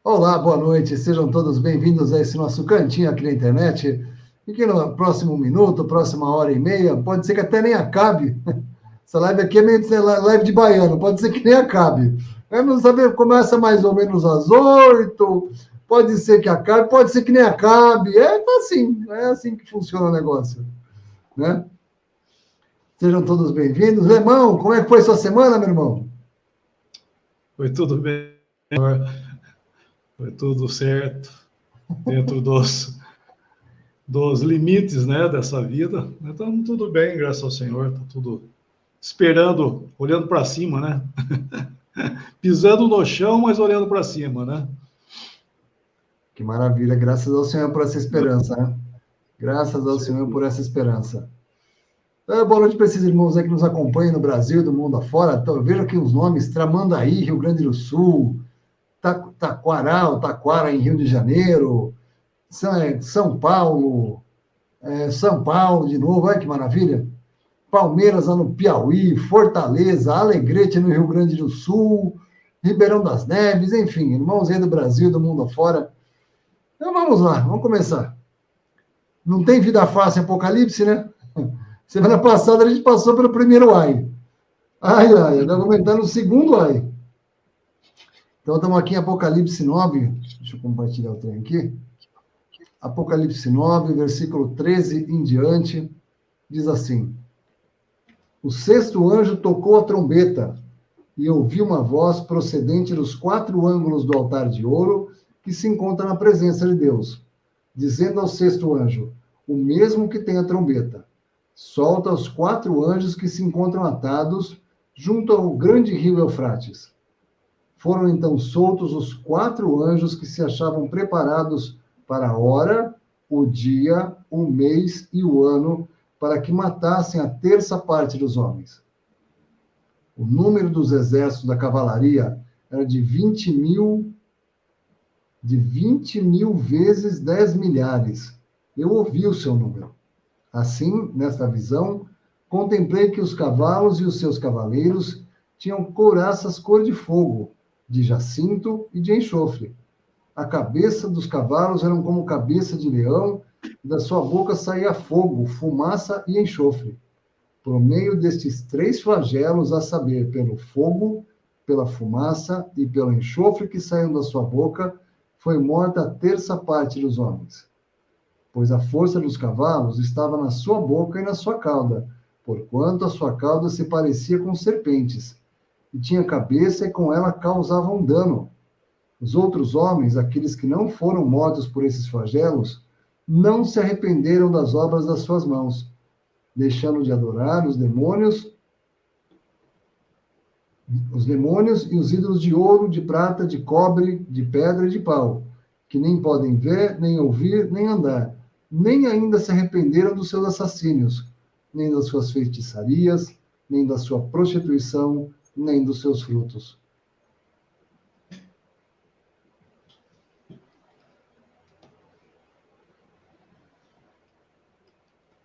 Olá, boa noite, sejam todos bem-vindos a esse nosso cantinho aqui na internet. E que no próximo minuto, próxima hora e meia, pode ser que até nem acabe. Essa live aqui é meio live de baiano, pode ser que nem acabe. Vamos saber, começa mais ou menos às 8, pode ser que acabe, pode ser que nem acabe. É assim que funciona o negócio, né? Sejam todos bem-vindos. Lemão, como é que foi sua semana, meu irmão? Foi tudo bem, foi tudo certo, dentro dos limites, né, dessa vida. Então, tudo bem, graças ao Senhor, tá tudo esperando, olhando para cima, né? Pisando no chão, mas olhando para cima, né? Que maravilha, graças ao Senhor por essa esperança, né? Graças ao Senhor por essa esperança. Boa noite para esses irmãos aí que nos acompanham no Brasil e do mundo afora. Então, vejo aqui os nomes: Tramandaí, Rio Grande do Sul, Taquaral, Taquara, em Rio de Janeiro, São Paulo, São Paulo de novo, olha que maravilha. Palmeiras, lá no Piauí, Fortaleza, Alegrete, no Rio Grande do Sul, Ribeirão das Neves, enfim, irmãos aí do Brasil e do mundo afora. Então vamos lá, vamos começar. Não tem vida fácil em Apocalipse, né? Semana passada a gente passou pelo primeiro ai. Ai, ai, agora vamos entrar no segundo ai. Então estamos aqui em Apocalipse 9. Deixa eu compartilhar o trem aqui. Apocalipse 9, versículo 13 em diante, diz assim: O sexto anjo tocou a trombeta, e ouvi uma voz procedente dos quatro ângulos do altar de ouro que se encontra na presença de Deus, dizendo ao sexto anjo, o mesmo que tem a trombeta: solta os quatro anjos que se encontram atados junto ao grande rio Eufrates. Foram então soltos os quatro anjos que se achavam preparados para a hora, o dia, o mês e o ano, para que matassem a terça parte dos homens. O número dos exércitos da cavalaria era de 20 mil vezes 10 milhares. Eu ouvi o seu número. Assim, nesta visão, contemplei que os cavalos e os seus cavaleiros tinham couraças cor de fogo, de jacinto e de enxofre. A cabeça dos cavalos eram como cabeça de leão, e da sua boca saía fogo, fumaça e enxofre. Por meio destes três flagelos, a saber, pelo fogo, pela fumaça e pelo enxofre que saíam da sua boca, foi morta a terça parte dos homens. Pois a força dos cavalos estava na sua boca e na sua cauda, porquanto a sua cauda se parecia com serpentes, e tinha cabeça e com ela causavam dano. Os outros homens, aqueles que não foram mortos por esses flagelos, não se arrependeram das obras das suas mãos, deixando de adorar os demônios e os ídolos de ouro, de prata, de cobre, de pedra e de pau, que nem podem ver, nem ouvir, nem andar, nem ainda se arrependeram dos seus assassínios, nem das suas feitiçarias, nem da sua prostituição, nem dos seus frutos.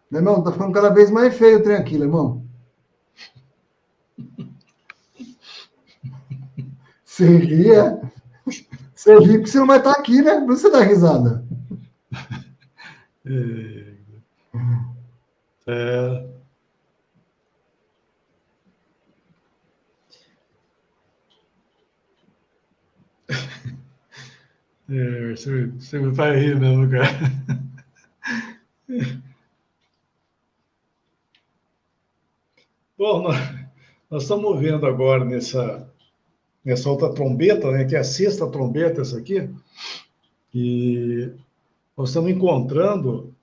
Meu irmão, tá ficando cada vez mais feio o trem aqui, irmão. Você ria? Você ri porque você não vai estar aqui, né? Por isso você dá risada. É, você me faz rir mesmo, cara. Bom, nós estamos vendo agora nessa outra trombeta, né, que é a sexta trombeta, essa aqui, e nós estamos encontrando.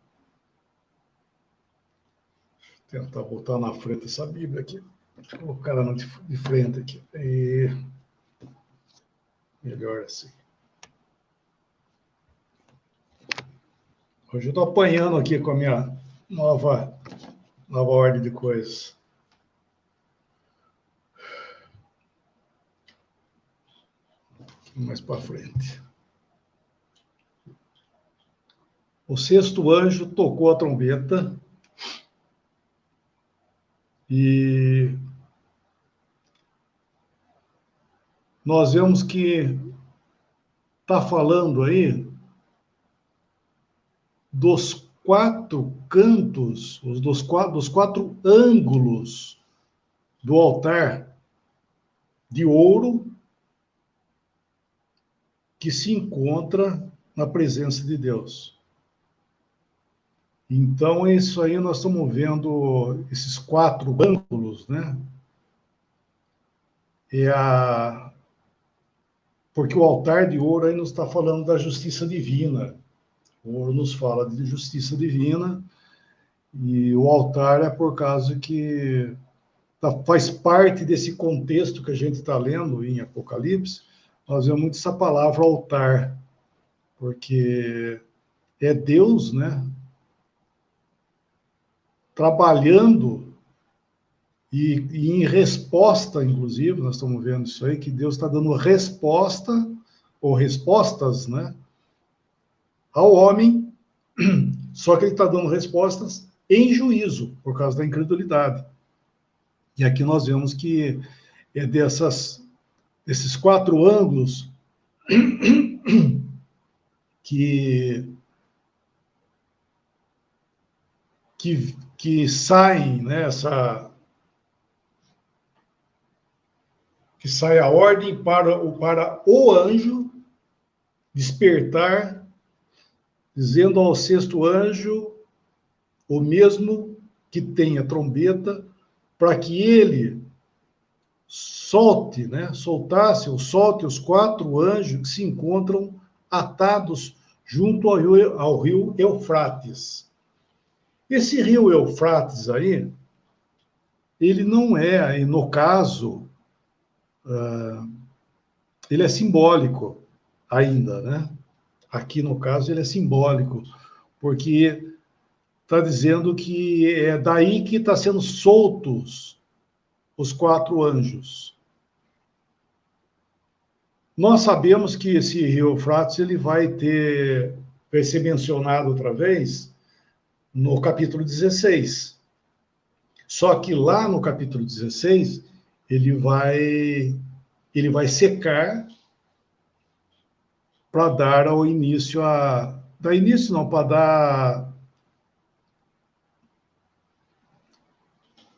Tentar botar na frente essa Bíblia aqui. Deixa eu colocar ela de frente aqui. E melhor assim. Hoje eu estou apanhando aqui com a minha nova ordem de coisas. Mais para frente. O sexto anjo tocou a trombeta e nós vemos que está falando aí dos 4 cantos, dos quatro ângulos do altar de ouro que se encontra na presença de Deus. Então, isso aí nós estamos vendo esses 4 ângulos, né? Porque o altar de ouro aí nos está falando da justiça divina. O ouro nos fala de justiça divina, e o altar é por causa que faz parte desse contexto que a gente está lendo em Apocalipse. Nós vemos muito essa palavra altar, porque é Deus, né, trabalhando e em resposta, inclusive, nós estamos vendo isso aí, que Deus está dando resposta, ou respostas, né, ao homem, só que ele está dando respostas em juízo, por causa da incredulidade. E aqui nós vemos que é desses 4 ângulos que saem, né, que sai a ordem para o anjo despertar, dizendo ao 6º anjo, o mesmo que tem a trombeta, para que ele solte os 4 anjos que se encontram atados junto ao rio Eufrates. Esse rio Eufrates aí, ele não é, no caso, ele é simbólico ainda, né? Aqui, no caso, ele é simbólico, porque está dizendo que é daí que está sendo soltos os 4 anjos. Nós sabemos que esse rio Eufrates ele vai ser mencionado outra vez no capítulo 16. Só que lá no capítulo 16, ele vai secar para dar ao início para dar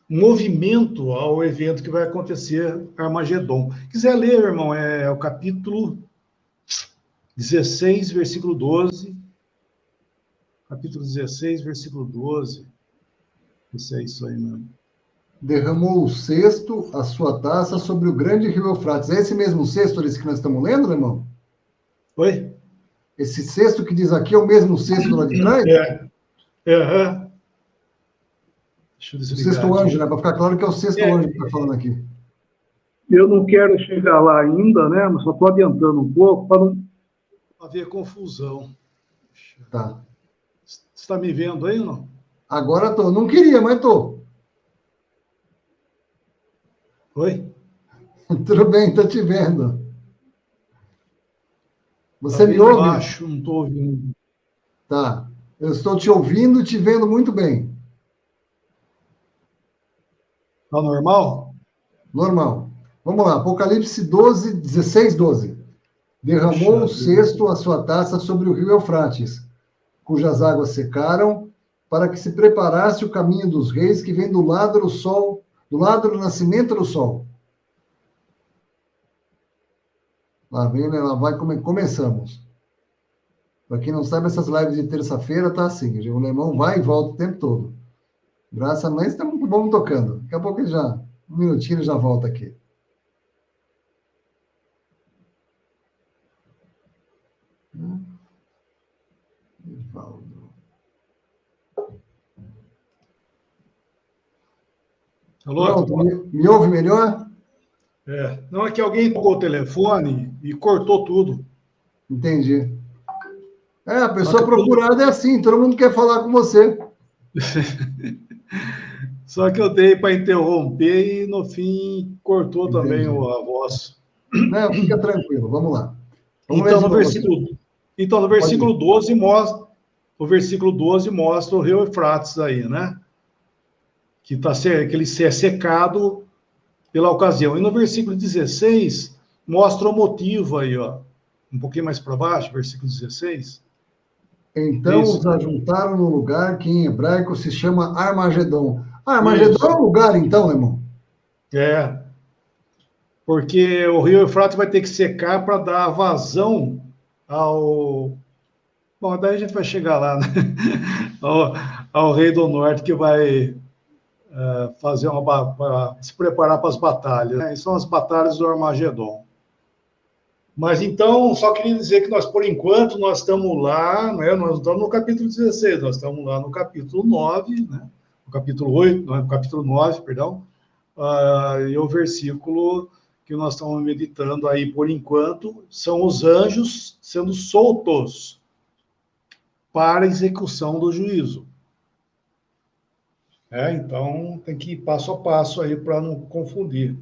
movimento ao evento que vai acontecer, Armagedon. Quiser ler, irmão, é o capítulo 16, versículo 12. Capítulo 16, versículo 12. Isso é isso aí mesmo. Derramou o 6º a sua taça sobre o grande rio Eufrates. É esse mesmo 6º desse que nós estamos lendo, irmão? Oi? Esse 6º que diz aqui é o mesmo 6º lá de trás? Uhum. Deixa eu desligar o 6º anjo, aqui. né? Para ficar claro que é o 6º anjo que está falando aqui. Eu não quero chegar lá ainda, né? Mas só estou adiantando um pouco para não haver confusão. Tá. Você está me vendo aí ou não? Agora estou. Não queria, mas estou. Oi? Tudo bem, estou te vendo. Você Tá me bem ouve? baixo, não estou ouvindo. Tá. Eu estou te ouvindo e te vendo muito bem. Tá normal? Normal. Vamos lá. Apocalipse 12, 16, 12. Derramou o 6º a sua taça sobre o rio Eufrates, cujas águas secaram, para que se preparasse o caminho dos reis que vem do lado do sol, do lado do nascimento do sol. Lá vem, né? Lá vai, começamos. Para quem não sabe, essas lives de terça-feira tá assim, o alemão vai e volta o tempo todo. Graças a Deus, vamos tocando. Daqui a pouco ele já, um minutinho, ele já volta aqui. Evaldo. Alô? Pronto, me ouve melhor? Não, é que alguém tocou o telefone e cortou tudo. Entendi. A pessoa procurada é assim, todo mundo quer falar com você. Só que eu dei para interromper e, no fim, cortou também a voz. Não, fica tranquilo, vamos lá. Então, no versículo 12 mostra, o rio Eufrates aí, né? Que ele é secado pela ocasião. E no versículo 16 mostra o motivo aí, ó. um pouquinho mais para baixo, versículo 16. Então Isso. os ajuntaram no lugar que em hebraico se chama Armagedon. Armagedon Isso. é um lugar, então, irmão? É, porque o rio Eufrates vai ter que secar para dar vazão ao... Bom, daí a gente vai chegar lá, né? ao rei do norte que vai fazer se preparar para as batalhas, né? São as batalhas do Armagedon. Mas então, só queria dizer que nós, por enquanto, nós estamos lá, né? Nós não estamos no capítulo 16, nós estamos lá no capítulo 9, né? No capítulo 8, no capítulo 9, perdão, e o versículo que nós estamos meditando aí, por enquanto, são os anjos sendo soltos para a execução do juízo. Então, tem que ir passo a passo aí para não confundir.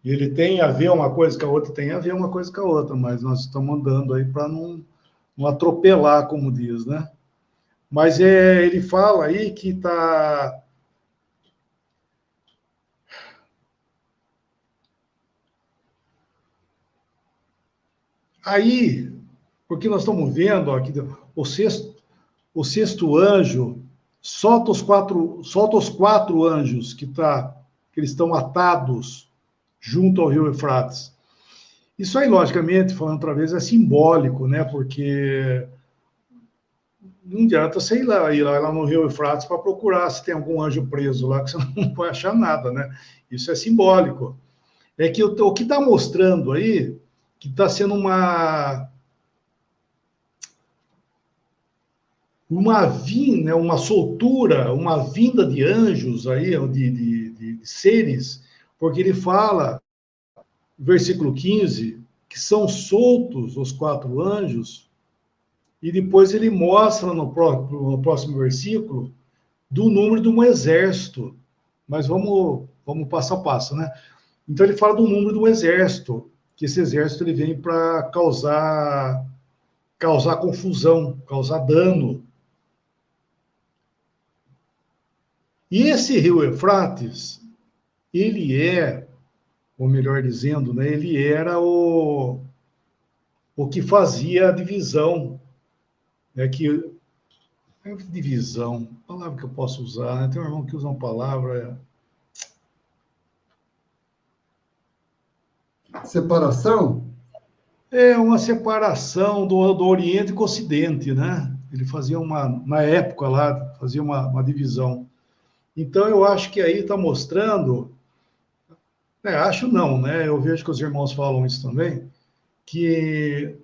E ele tem a ver uma coisa com a outra, tem a ver uma coisa com a outra, mas nós estamos andando aí para não atropelar, como diz, né? Mas ele fala aí que está... Aí, porque nós estamos vendo aqui, o sexto anjo solta os quatro anjos que eles estão atados junto ao rio Eufrates. Isso aí, logicamente, falando outra vez, é simbólico, né? Porque não adianta você ir lá no rio Eufrates para procurar se tem algum anjo preso lá, que você não vai achar nada, né? Isso é simbólico. É que o que está mostrando aí, que está sendo uma soltura, uma vinda de anjos aí, de seres, porque ele fala, versículo 15, que são soltos os quatro anjos, e depois ele mostra no próximo versículo do número de um exército. Mas vamos passo a passo, né? Então ele fala do número de um exército, que esse exército ele vem para causar confusão, causar dano. E esse rio Eufrates, ele ou melhor dizendo, né, ele era o que fazia a divisão, né, divisão, palavra que eu posso usar, né? Tem um irmão que usa uma palavra... Separação? É uma separação do Oriente com o Ocidente, né? Ele fazia na época lá, fazia uma divisão. Então, eu acho que aí está mostrando, acho não, né? Eu vejo que os irmãos falam isso também, que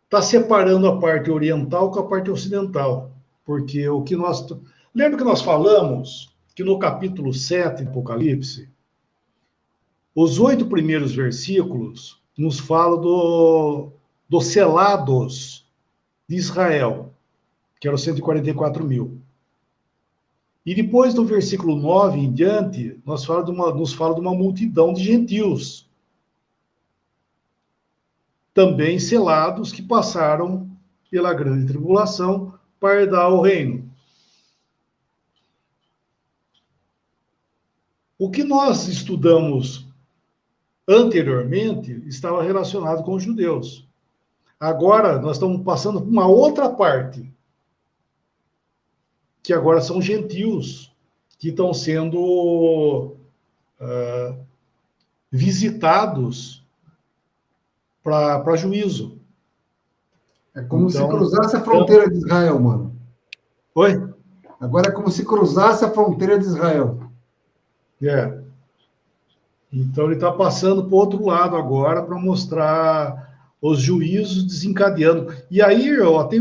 está separando a parte oriental com a parte ocidental. Porque o que nós... Lembra que nós falamos que no capítulo 7 do Apocalipse, os 8 primeiros versículos nos falam dos selados de Israel, que eram 144 mil. E depois do versículo 9 em diante, nos fala de uma multidão de gentios, também selados, que passaram pela grande tribulação para herdar o reino. O que nós estudamos anteriormente estava relacionado com os judeus. Agora, nós estamos passando por uma outra parte, que agora são gentios, que estão sendo visitados para juízo. É como se cruzasse a fronteira de Israel, mano. Oi? Agora é como se cruzasse a fronteira de Israel. Então, ele está passando para o outro lado agora para mostrar os juízos desencadeando. E aí, tem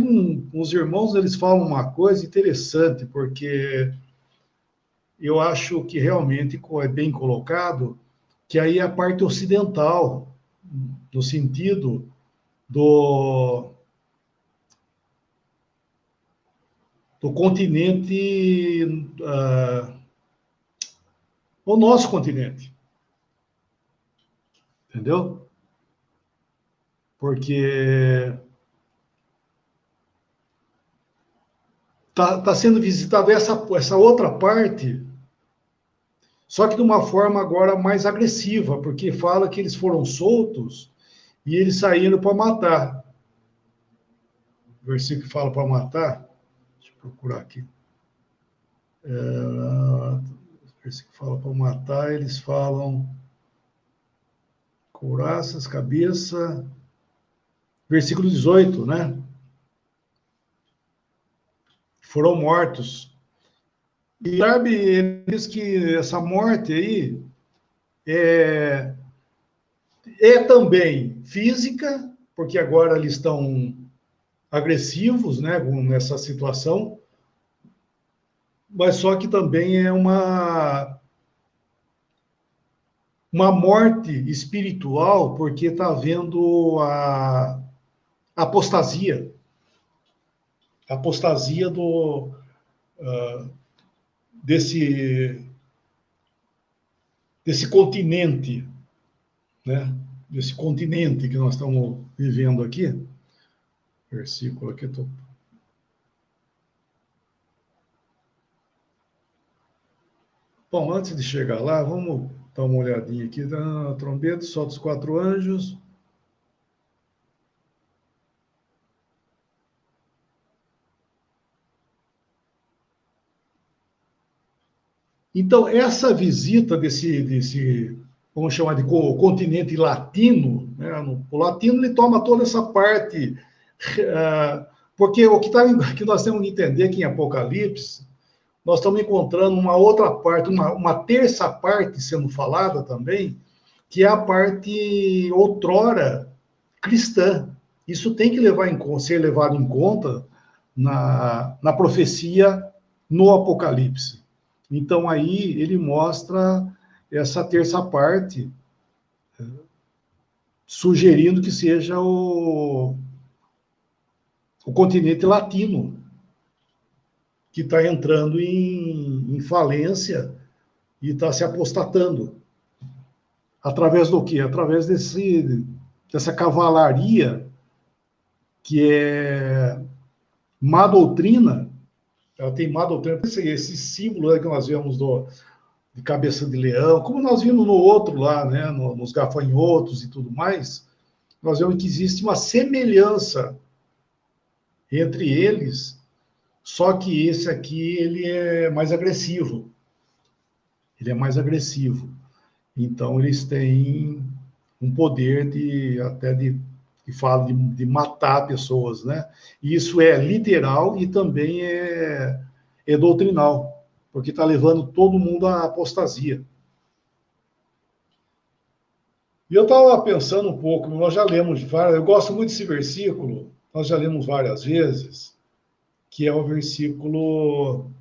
uns irmãos, eles falam uma coisa interessante, porque eu acho que realmente é bem colocado, que aí é a parte ocidental, no sentido do continente, o nosso continente. Entendeu? Porque tá sendo visitado essa outra parte, só que de uma forma agora mais agressiva, porque fala que eles foram soltos e eles saíram para matar. O versículo que fala para matar, deixa eu procurar aqui. O versículo que fala para matar, eles falam couraças, cabeça, versículo 18, né? Foram mortos. E sabe, ele diz que essa morte aí é também física, porque agora eles estão agressivos, né, nessa situação, mas só que também é uma morte espiritual, porque está havendo a apostasia desse continente, né? Desse continente que nós estamos vivendo aqui. Versículo aqui, Bom, antes de chegar lá, vamos dar uma olhadinha aqui. A trombeta, solta os 4 anjos. Então, essa visita desse vamos chamar de continente latino, né? O latino ele toma toda essa parte, porque que nós temos que entender que em Apocalipse, nós estamos encontrando uma outra parte, uma terça parte sendo falada também, que é a parte outrora cristã. Isso tem que ser levado em conta na profecia no Apocalipse. Então, aí ele mostra essa terça parte, sugerindo que seja o continente latino, que está entrando em falência e está se apostatando. Através do quê? Através dessa cavalaria que é má doutrina. Ela tem má doutrina, esse símbolo que nós vemos de cabeça de leão, como nós vimos no outro lá, né, nos gafanhotos e tudo mais, nós vemos que existe uma semelhança entre eles, só que esse aqui ele é mais agressivo. Ele é mais agressivo. Então, eles têm um poder de matar pessoas, né? E isso é literal e também é doutrinal, porque está levando todo mundo à apostasia. E eu estava pensando um pouco, nós já lemos eu gosto muito desse versículo, nós já lemos várias vezes, que é o versículo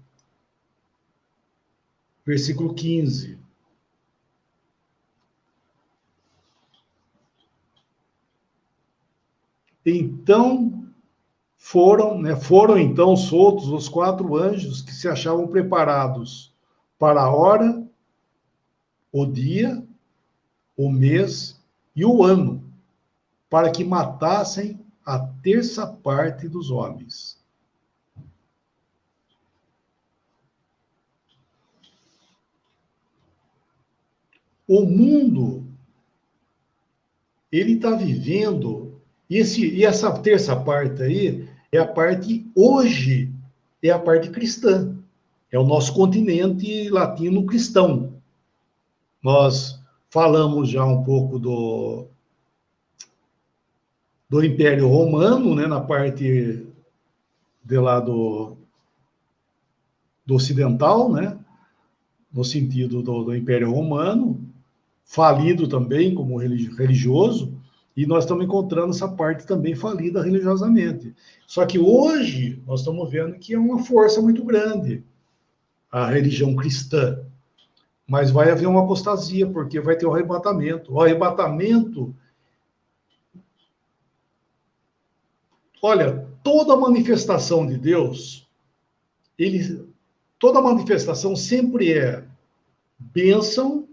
15. Então foram então soltos os 4 anjos que se achavam preparados para a hora, o dia, o mês e o ano, para que matassem a terça parte dos homens. O mundo, ele está vivendo, e essa terça parte aí é a parte hoje, é a parte cristã, é o nosso continente latino cristão. Nós falamos já um pouco do Império Romano, né, na parte de lá do ocidental, né, no sentido do Império Romano, falido também como religioso, e nós estamos encontrando essa parte também falida religiosamente. Só que hoje nós estamos vendo que é uma força muito grande a religião cristã, mas vai haver uma apostasia, porque vai ter o arrebatamento. O arrebatamento, olha, toda manifestação de Deus, toda manifestação sempre é bênção,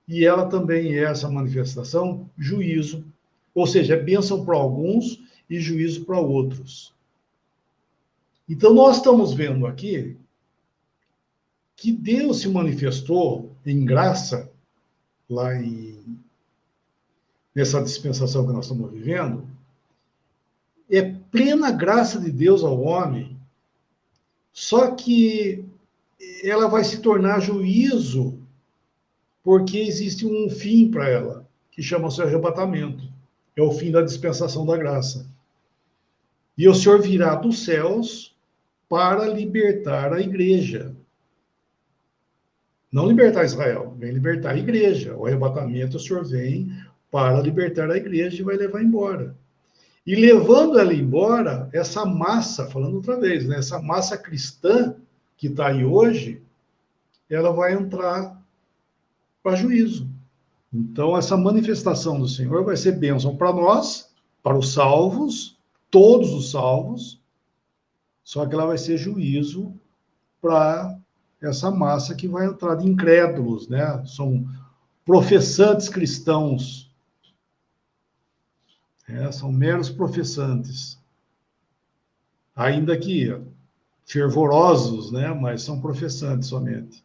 e ela também é essa manifestação, juízo. Ou seja, é bênção para alguns e juízo para outros. Então, nós estamos vendo aqui que Deus se manifestou em graça, lá em nessa dispensação que nós estamos vivendo, é plena graça de Deus ao homem, só que ela vai se tornar juízo, porque existe um fim para ela, que chama-se arrebatamento. É o fim da dispensação da graça. E o Senhor virá dos céus para libertar a igreja. Não libertar Israel, vem libertar a igreja. O arrebatamento, o Senhor vem para libertar a igreja e vai levar embora. E levando ela embora, essa massa, falando outra vez, né, essa massa cristã que está aí hoje, ela vai entrar para juízo. Então, essa manifestação do Senhor vai ser bênção para nós, para os salvos, todos os salvos, só que ela vai ser juízo para essa massa que vai entrar de incrédulos, né? São professantes cristãos. São meros professantes. Ainda que fervorosos, né? Mas são professantes somente.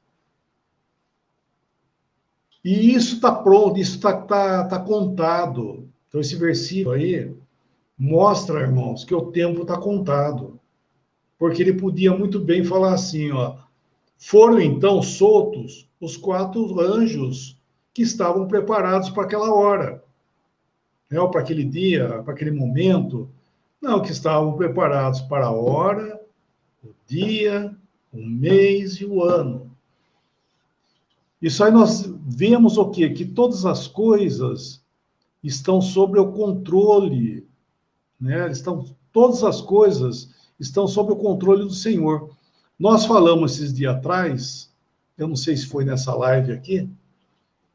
E isso está pronto, isso está contado. Então, esse versículo aí mostra, irmãos, que o tempo está contado. Porque ele podia muito bem falar assim, ó, foram então soltos os 4 anjos que estavam preparados para aquela hora, né, ou para aquele dia, para aquele momento. Não, que estavam preparados para a hora, o dia, o mês e o ano. Isso aí nós vemos o quê? Que todas as coisas estão sob o controle, né? Todas as coisas estão sob o controle do Senhor. Nós falamos esses dias atrás, eu não sei se foi nessa live aqui,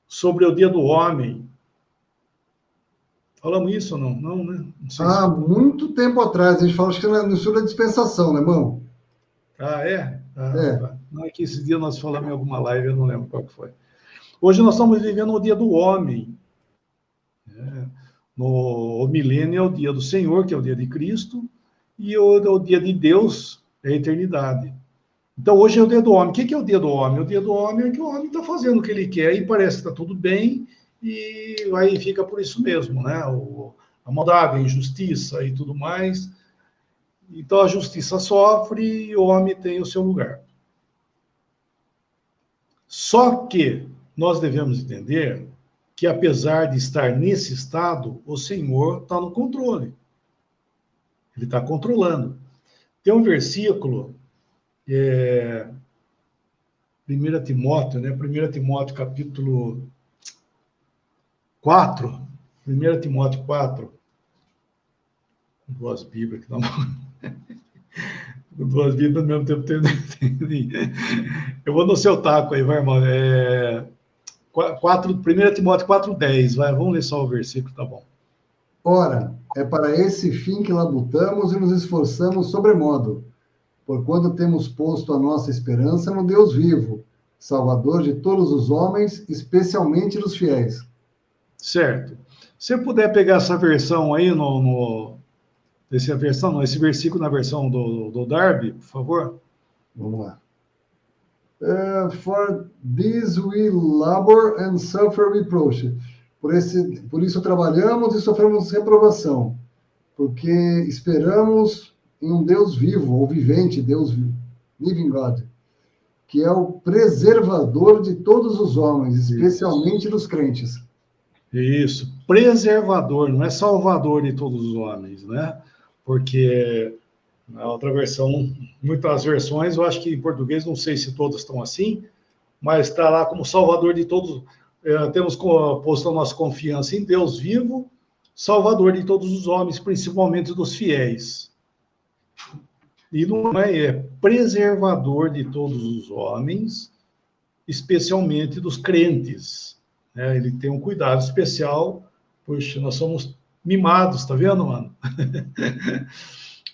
sobre o dia do homem. Falamos isso ou não? Não, né? Não sei Há muito tempo atrás, a gente falou, acho que no estudo da dispensação, né, irmão? Ah, é? É. Tá. Não é que esse dia nós falamos em alguma live, eu não lembro qual que foi. Hoje nós estamos vivendo o dia do homem. O milênio é o dia do Senhor, que é o dia de Cristo, e o dia de Deus é a eternidade. Então, hoje é o dia do homem. O que é o dia do homem? O dia do homem é que o homem está fazendo o que ele quer e parece que está tudo bem, e aí fica por isso mesmo, né? A maldade, a injustiça e tudo mais. Então, a justiça sofre e o homem tem o seu lugar. Só que nós devemos entender que, apesar de estar nesse estado, o Senhor está no controle. Ele está controlando. Tem um versículo, 1 Timóteo, né? 1 Timóteo, capítulo 4. 1 Timóteo 4. Duas Bíblias aqui na mão. Duas Bíblias ao mesmo tempo. Eu vou no seu taco aí, vai, irmão. 1 Timóteo 4,10. Vamos ler só o versículo, tá bom. Ora, é para esse fim que labutamos e nos esforçamos sobremodo, porquanto temos posto a nossa esperança no Deus vivo, Salvador de todos os homens, especialmente dos fiéis. Certo. Se você puder pegar essa versão aí, esse versículo na versão do Darby, por favor. Vamos lá. For this we labor and suffer reproach. Por isso trabalhamos e sofremos reprovação, porque esperamos em um Deus vivo, ou vivente, Deus vivo, living God, que é o preservador de todos os homens, especialmente dos crentes. Isso, preservador, não é salvador de todos os homens, né? Porque na outra versão, muitas versões, eu acho que em português, não sei se todas estão assim, mas está lá como salvador de todos. Temos posto a nossa confiança em Deus vivo, salvador de todos os homens, principalmente dos fiéis. E não é preservador de todos os homens, especialmente dos crentes. Ele tem um cuidado especial. Poxa, nós somos mimados, tá vendo, mano?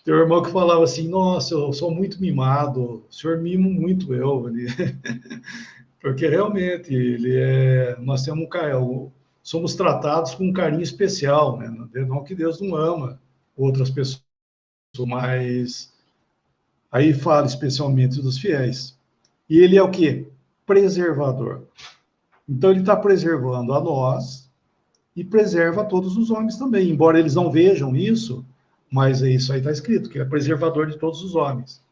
Tem um irmão que falava assim, nossa, eu sou muito mimado, o senhor mima muito eu. Porque realmente nós temos somos tratados com um carinho especial, né? Não que Deus não ama outras pessoas, mas aí fala especialmente dos fiéis. E ele é o quê? Preservador. Então ele está preservando a nós e preserva todos os homens também, embora eles não vejam isso, mas isso aí está escrito, que é preservador de todos os homens.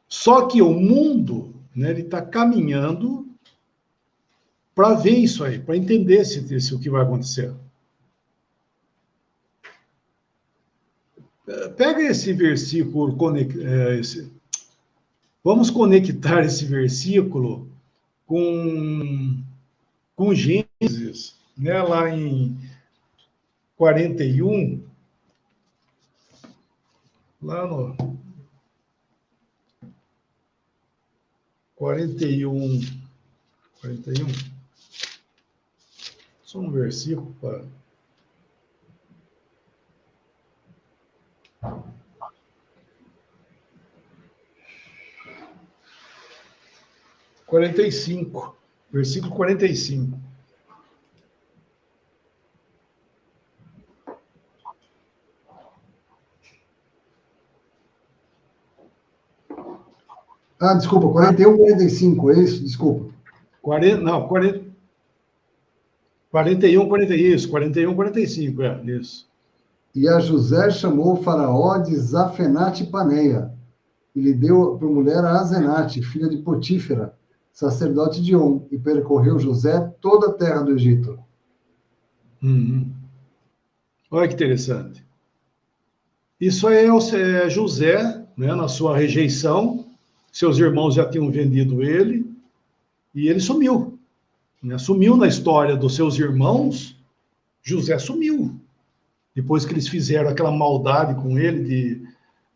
Só que o mundo, né, ele está caminhando para ver isso aí, para entender o que vai acontecer. Pega esse versículo, vamos conectar esse versículo com Gênesis, né, lá em 41, lá no 41, só um versículo para... versículo 45. Desculpa, 41, 45, é isso? Desculpa. 41, 45, isso. E a José chamou o faraó de Zafenate Paneia, e lhe deu por mulher a Azenate, filha de Potífera, sacerdote de On, e percorreu José toda a terra do Egito. Olha que interessante. Isso aí é José, né, na sua rejeição, seus irmãos já tinham vendido ele, e ele sumiu. Né? Sumiu na história dos seus irmãos, José sumiu. Depois que eles fizeram aquela maldade com ele, de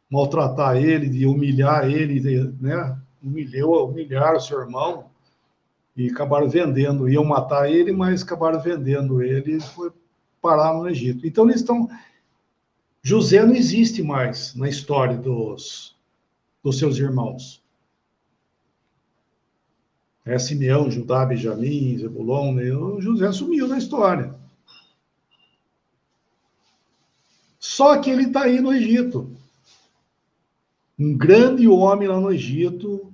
maltratar ele, de humilhar ele, né? Humilharam o seu irmão, e acabaram vendendo, iam matar ele, mas acabaram vendendo ele e foi parar no Egito. Então eles estão... José não existe mais na história dos seus irmãos. Simeão, Judá, Benjamim, Zebulon, né? O José sumiu na história. Só que ele está aí no Egito. Um grande homem lá no Egito,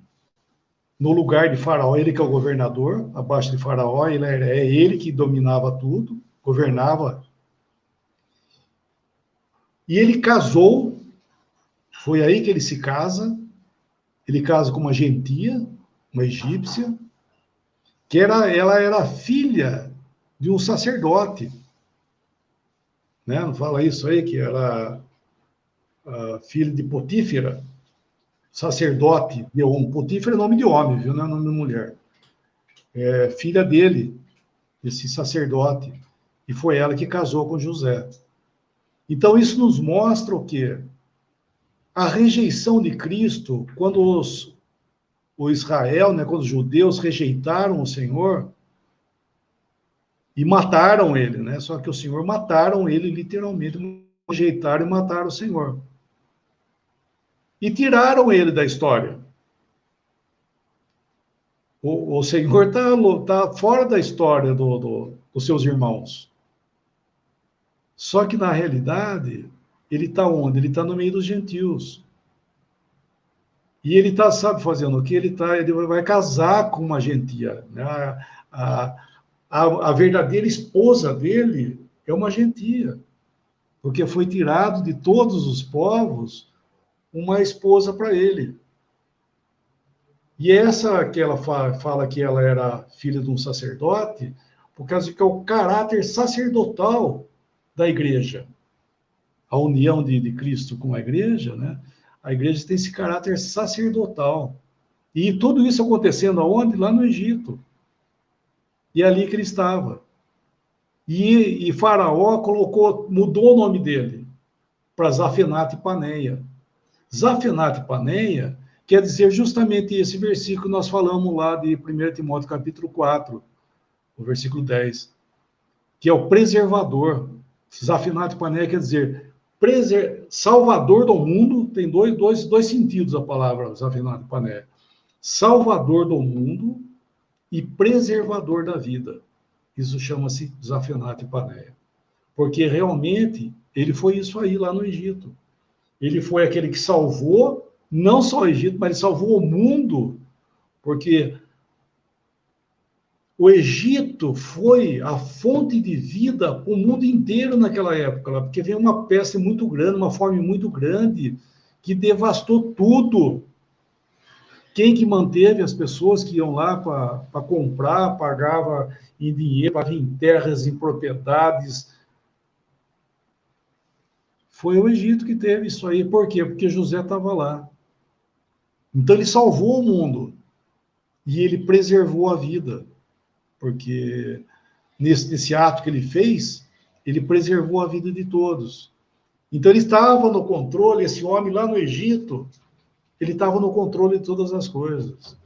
no lugar de Faraó, ele que é o governador, abaixo de Faraó, é ele que dominava tudo, governava. E ele casou, foi aí que ele se casa, ele casa com uma gentia, uma egípcia, que ela era filha de um sacerdote. Né? Não fala isso aí, que era filha de Potífera, sacerdote de On. Potífera é nome de homem, viu? Não é nome de mulher. É filha dele, esse sacerdote, e foi ela que casou com José. Então, isso nos mostra o quê? A rejeição de Cristo, quando o Israel, né, quando os judeus rejeitaram o Senhor e mataram ele, né? Só que o Senhor mataram ele literalmente, rejeitaram e mataram o Senhor. E tiraram ele da história. O Senhor está fora da história dos seus irmãos. Só que, na realidade, ele está onde? Ele está no meio dos gentios. E ele está, sabe, fazendo o quê? Ele vai casar com uma gentia. Né? A verdadeira esposa dele é uma gentia. Porque foi tirado de todos os povos uma esposa para ele. E essa que ela fala que ela era filha de um sacerdote, por causa que é o caráter sacerdotal da igreja. A união de Cristo com a igreja, né? A igreja tem esse caráter sacerdotal. E tudo isso acontecendo aonde? Lá no Egito. E é ali que ele estava. E Faraó mudou o nome dele para Zafenate Paneia. Zafenate Paneia quer dizer justamente esse versículo que nós falamos lá de 1 Timóteo capítulo 4, o versículo 10, que é o preservador. Zafenate Paneia quer dizer salvador do mundo, tem dois sentidos a palavra Zafenate Paneia. Salvador do mundo e preservador da vida. Isso chama-se Zafenate Paneia. Porque realmente ele foi isso aí lá no Egito. Ele foi aquele que salvou, não só o Egito, mas ele salvou o mundo, porque O Egito foi a fonte de vida para o mundo inteiro naquela época, porque veio uma peste muito grande, uma fome muito grande, que devastou tudo. Quem que manteve as pessoas que iam lá para comprar, pagava em dinheiro, pagava em terras, em propriedades. Foi o Egito que teve isso aí. Por quê? Porque José estava lá. Então ele salvou o mundo e ele preservou a vida, porque nesse ato que ele fez, ele preservou a vida de todos. Então ele estava no controle, esse homem lá no Egito, ele estava no controle de todas as coisas.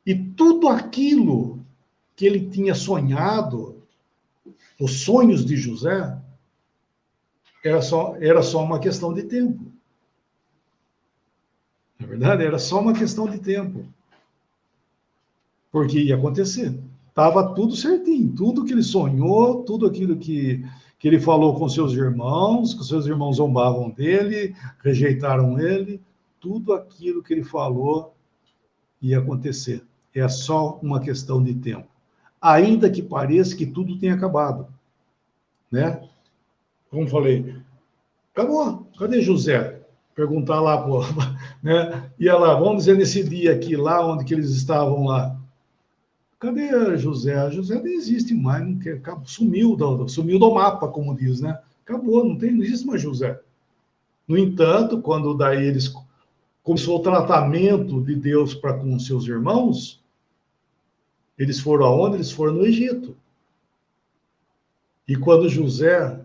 E tudo aquilo que ele tinha sonhado, os sonhos de José, era só uma questão de tempo. Na verdade, era só uma questão de tempo. Porque ia acontecer. Estava tudo certinho, tudo que ele sonhou, tudo aquilo que ele falou com seus irmãos, que os seus irmãos zombavam dele, rejeitaram ele, tudo aquilo que ele falou ia acontecer. É só uma questão de tempo. Ainda que pareça que tudo tenha acabado. Né? Como falei, acabou, cadê José? Perguntar lá, pô, né? Ia lá, vamos dizer, nesse dia aqui, lá onde que eles estavam lá. Cadê José? José nem existe mais, não quer, sumiu do mapa, como diz, né? Acabou, não existe mais José. No entanto, quando daí eles começou o tratamento de Deus para com seus irmãos, eles foram aonde? Eles foram no Egito. E quando José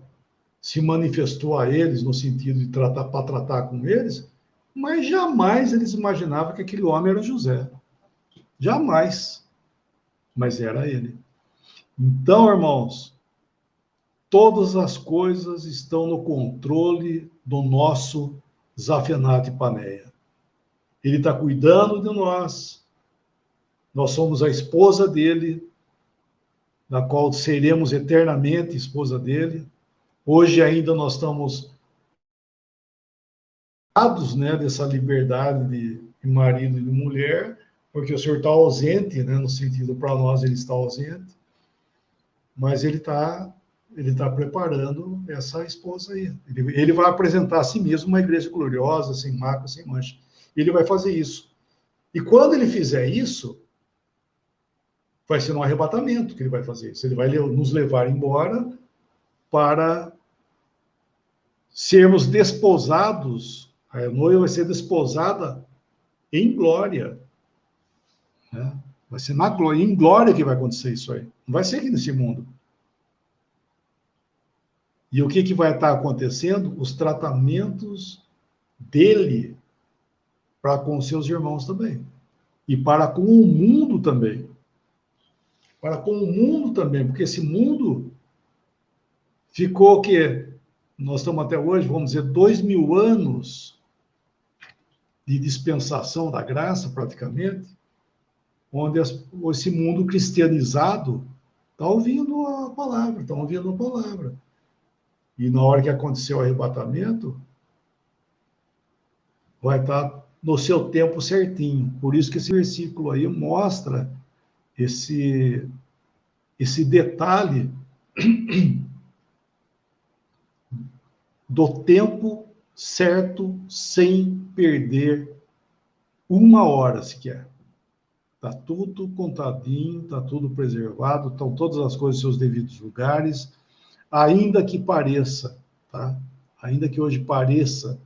se manifestou a eles no sentido de para tratar com eles, mas jamais eles imaginavam que aquele homem era José. Jamais. Mas era ele. Então, irmãos, todas as coisas estão no controle do nosso Zafenate Paneia. Ele está cuidando de nós. Nós somos a esposa dele, da qual seremos eternamente esposa dele. Hoje ainda nós estamos dados, né, dessa liberdade de marido e de mulher, porque o Senhor está ausente, né, no sentido, para nós ele está ausente, mas ele está preparando essa esposa aí. Ele vai apresentar a si mesmo uma igreja gloriosa, sem mácula, sem mancha. Ele vai fazer isso. E quando ele fizer isso, vai ser um arrebatamento que ele vai fazer isso. Ele vai nos levar embora para sermos desposados. A noiva vai ser desposada em glória. Né? Vai ser na glória, em glória que vai acontecer isso aí. Não vai ser aqui nesse mundo. E o que vai estar acontecendo? Os tratamentos dele para com seus irmãos também. E para com o mundo também. Para com o mundo também, porque esse mundo ficou o quê? Nós estamos até hoje, vamos dizer, 2000 anos de dispensação da graça, praticamente, onde esse mundo cristianizado está ouvindo a palavra, está ouvindo a palavra. E na hora que aconteceu o arrebatamento, vai estar no seu tempo certinho. Por isso que esse versículo aí mostra esse detalhe do tempo certo, sem perder uma hora sequer. Está tudo contadinho, está tudo preservado, estão todas as coisas em seus devidos lugares, ainda que pareça, tá? Ainda que hoje pareça,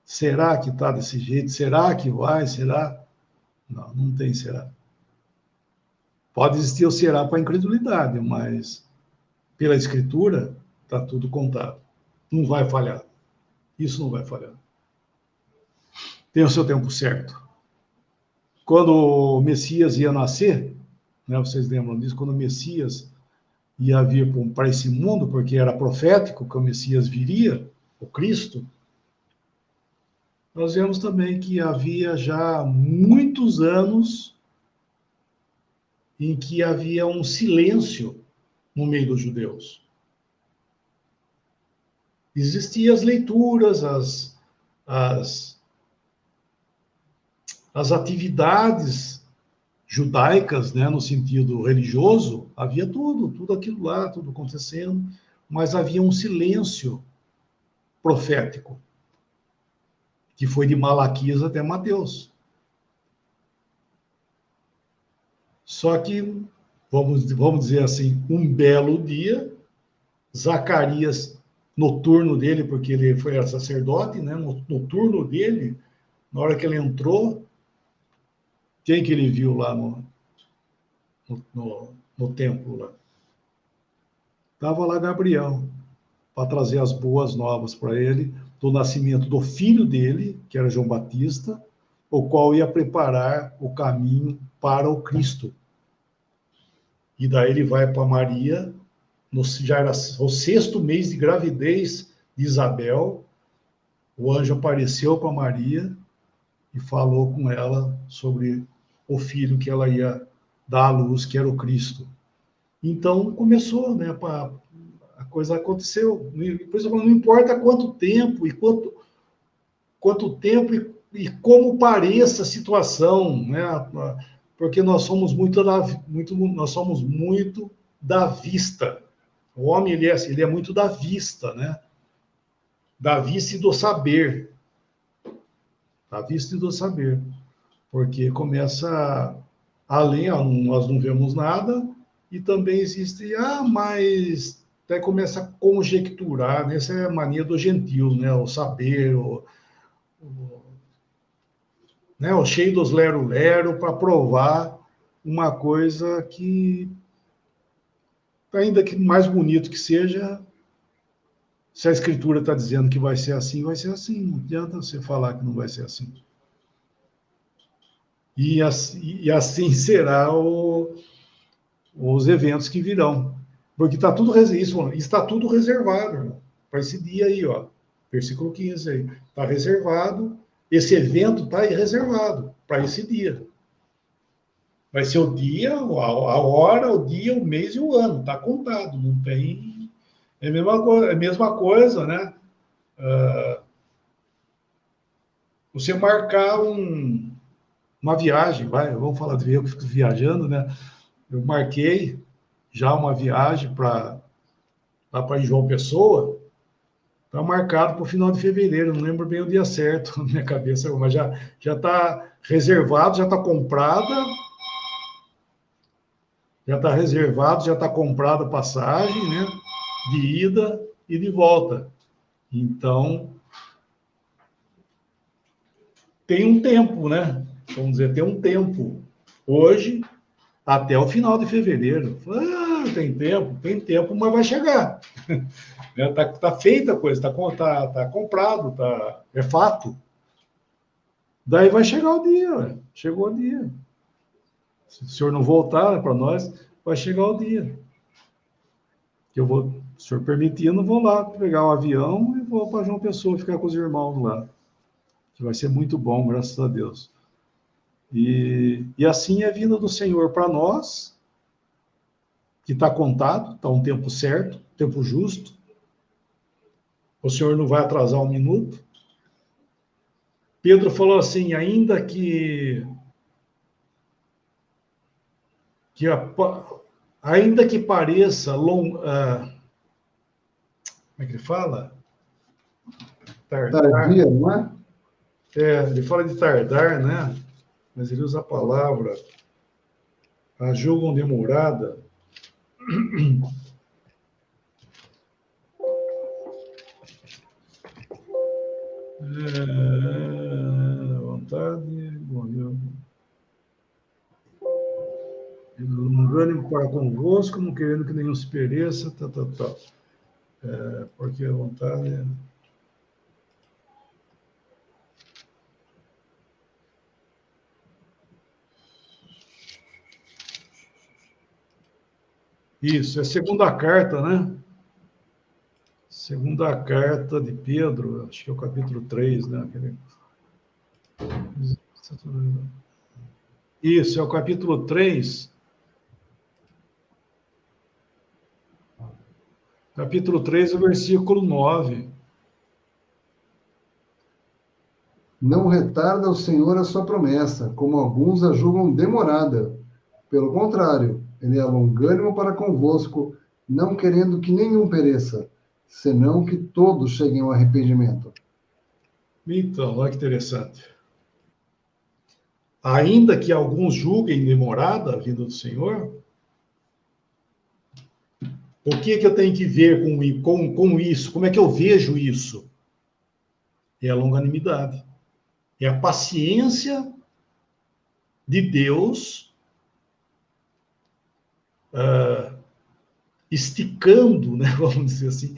será que está desse jeito? Será que vai? Será? Não, não tem será. Pode existir o será para a incredulidade, mas pela Escritura está tudo contado. Não vai falhar. Isso não vai falhar. Tem o seu tempo certo. Quando o Messias ia nascer, né, vocês lembram disso? Quando o Messias ia vir para esse mundo, porque era profético que o Messias viria, o Cristo, nós vemos também que havia já muitos anos em que havia um silêncio no meio dos judeus. Existiam as leituras, as atividades judaicas, né, no sentido religioso, havia tudo aquilo lá, tudo acontecendo, mas havia um silêncio profético, que foi de Malaquias até Mateus. Só que, vamos dizer assim, um belo dia, Zacarias, no turno dele, porque ele foi sacerdote, né, no turno dele, na hora que ele entrou, quem que ele viu lá no templo? Lá? Estava lá Gabriel, para trazer as boas novas para ele, do nascimento do filho dele, que era João Batista, o qual ia preparar o caminho para o Cristo. E daí ele vai para Maria, já era o 6º mês de gravidez de Isabel, o anjo apareceu para Maria e falou com ela sobre o filho que ela ia dar à luz, que era o Cristo. Então começou, né? A coisa aconteceu. Por isso, não importa quanto tempo e como pareça a situação, né? Porque nós somos muito da vista. O homem ele é muito da vista, né? Da vista e do saber. Da vista e do saber. Porque começa além, nós não vemos nada, e também existe, mas até começa a conjecturar, né? Essa é a mania do gentil, né? O saber, né? O cheio dos lero-lero para provar uma coisa que, ainda que mais bonito que seja, se a Escritura está dizendo que vai ser assim, vai ser assim. Não adianta você falar que não vai ser assim. E assim será os eventos que virão. Porque está tudo reservado para esse dia aí, ó. Versículo 15 aí. Está reservado. Esse evento está reservado para esse dia. Vai ser o dia, a hora, o dia, o mês e o ano. Está contado. Não tem. É a mesma coisa, né? Você marcar uma viagem, vamos falar de eu que fico viajando, né? Eu marquei já uma viagem lá para João Pessoa, está marcado para o final de fevereiro, não lembro bem o dia certo na minha cabeça, mas já está reservado, já está comprada, já está reservado, já está comprada a passagem, né? De ida e de volta. Então, tem um tempo, né? Vamos dizer, tem um tempo. Hoje, até o final de fevereiro. Tem tempo, mas vai chegar. Tá feita a coisa, tá comprado, é fato. Daí vai chegar o dia, chegou o dia. Se o senhor não voltar para nós, vai chegar o dia. Que eu vou, se o senhor permitindo, vou lá pegar o avião e vou para João Pessoa ficar com os irmãos lá. Que vai ser muito bom, graças a Deus. E assim é a vinda do Senhor para nós, que está contado, está um tempo certo, tempo justo. O Senhor não vai atrasar um minuto. Pedro falou assim, ainda que pareça como é que ele fala? Tardia, não é? Ele fala de tardar, né? Mas ele usa a palavra a julgam demorada. Vontade, morreu. Não ânimo para convosco, não querendo que nenhum se pereça, porque a vontade. Isso, é a segunda carta, né? Segunda carta de Pedro, acho que é o capítulo 3, né? Isso, é o capítulo 3. Capítulo 3, o versículo 9. Não retarda o Senhor a sua promessa, como alguns a julgam demorada, Pelo contrário, ele é longânimo para convosco, não querendo que nenhum pereça, senão que todos cheguem ao arrependimento. Então, olha que interessante. Ainda que alguns julguem demorada a vinda do Senhor, o que eu tenho que ver com isso? Como é que eu vejo isso? É a longanimidade. É a paciência de Deus esticando, né, vamos dizer assim,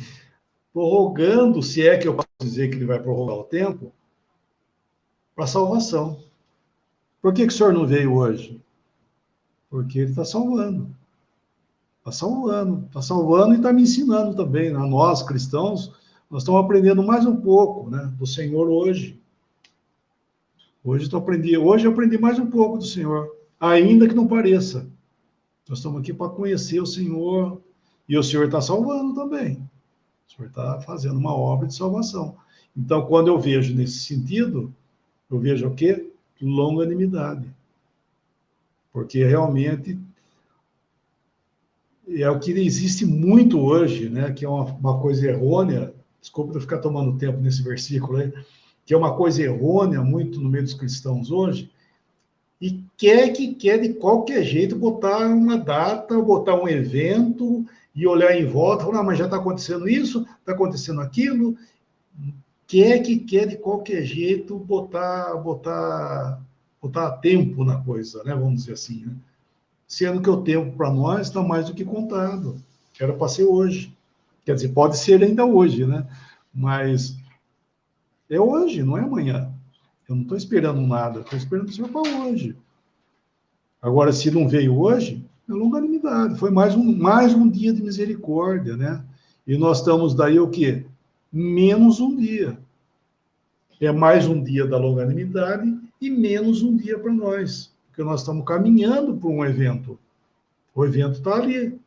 prorrogando, se é que eu posso dizer que ele vai prorrogar o tempo, para a salvação. Por que o senhor não veio hoje? Porque ele está salvando. Está salvando e está me ensinando também. Né? Nós, cristãos, nós estamos aprendendo mais um pouco, né, do Senhor hoje. Hoje eu aprendi mais um pouco do Senhor, ainda que não pareça. Nós estamos aqui para conhecer o Senhor, e o Senhor está salvando também. O Senhor está fazendo uma obra de salvação. Então, quando eu vejo nesse sentido, eu vejo o quê? Longanimidade. Porque realmente é o que existe muito hoje, né? Que é uma coisa errônea. Desculpa eu ficar tomando tempo nesse versículo aí, que é uma coisa errônea muito no meio dos cristãos hoje, e quer de qualquer jeito botar uma data, botar um evento e olhar em volta, falar, mas já está acontecendo isso, está acontecendo aquilo, quer de qualquer jeito botar tempo na coisa, né? Vamos dizer assim, né? Sendo que o tempo para nós está mais do que contado. Era para ser hoje. Quer dizer, pode ser ainda hoje, né? Mas é hoje, não é amanhã. Eu não estou esperando nada, estou esperando o Senhor para hoje. Agora, se não veio hoje, é longanimidade. Foi mais um dia de misericórdia, né? E nós estamos daí o quê? Menos um dia. É mais um dia da longanimidade e menos um dia para nós. Porque nós estamos caminhando para um evento. O evento está ali.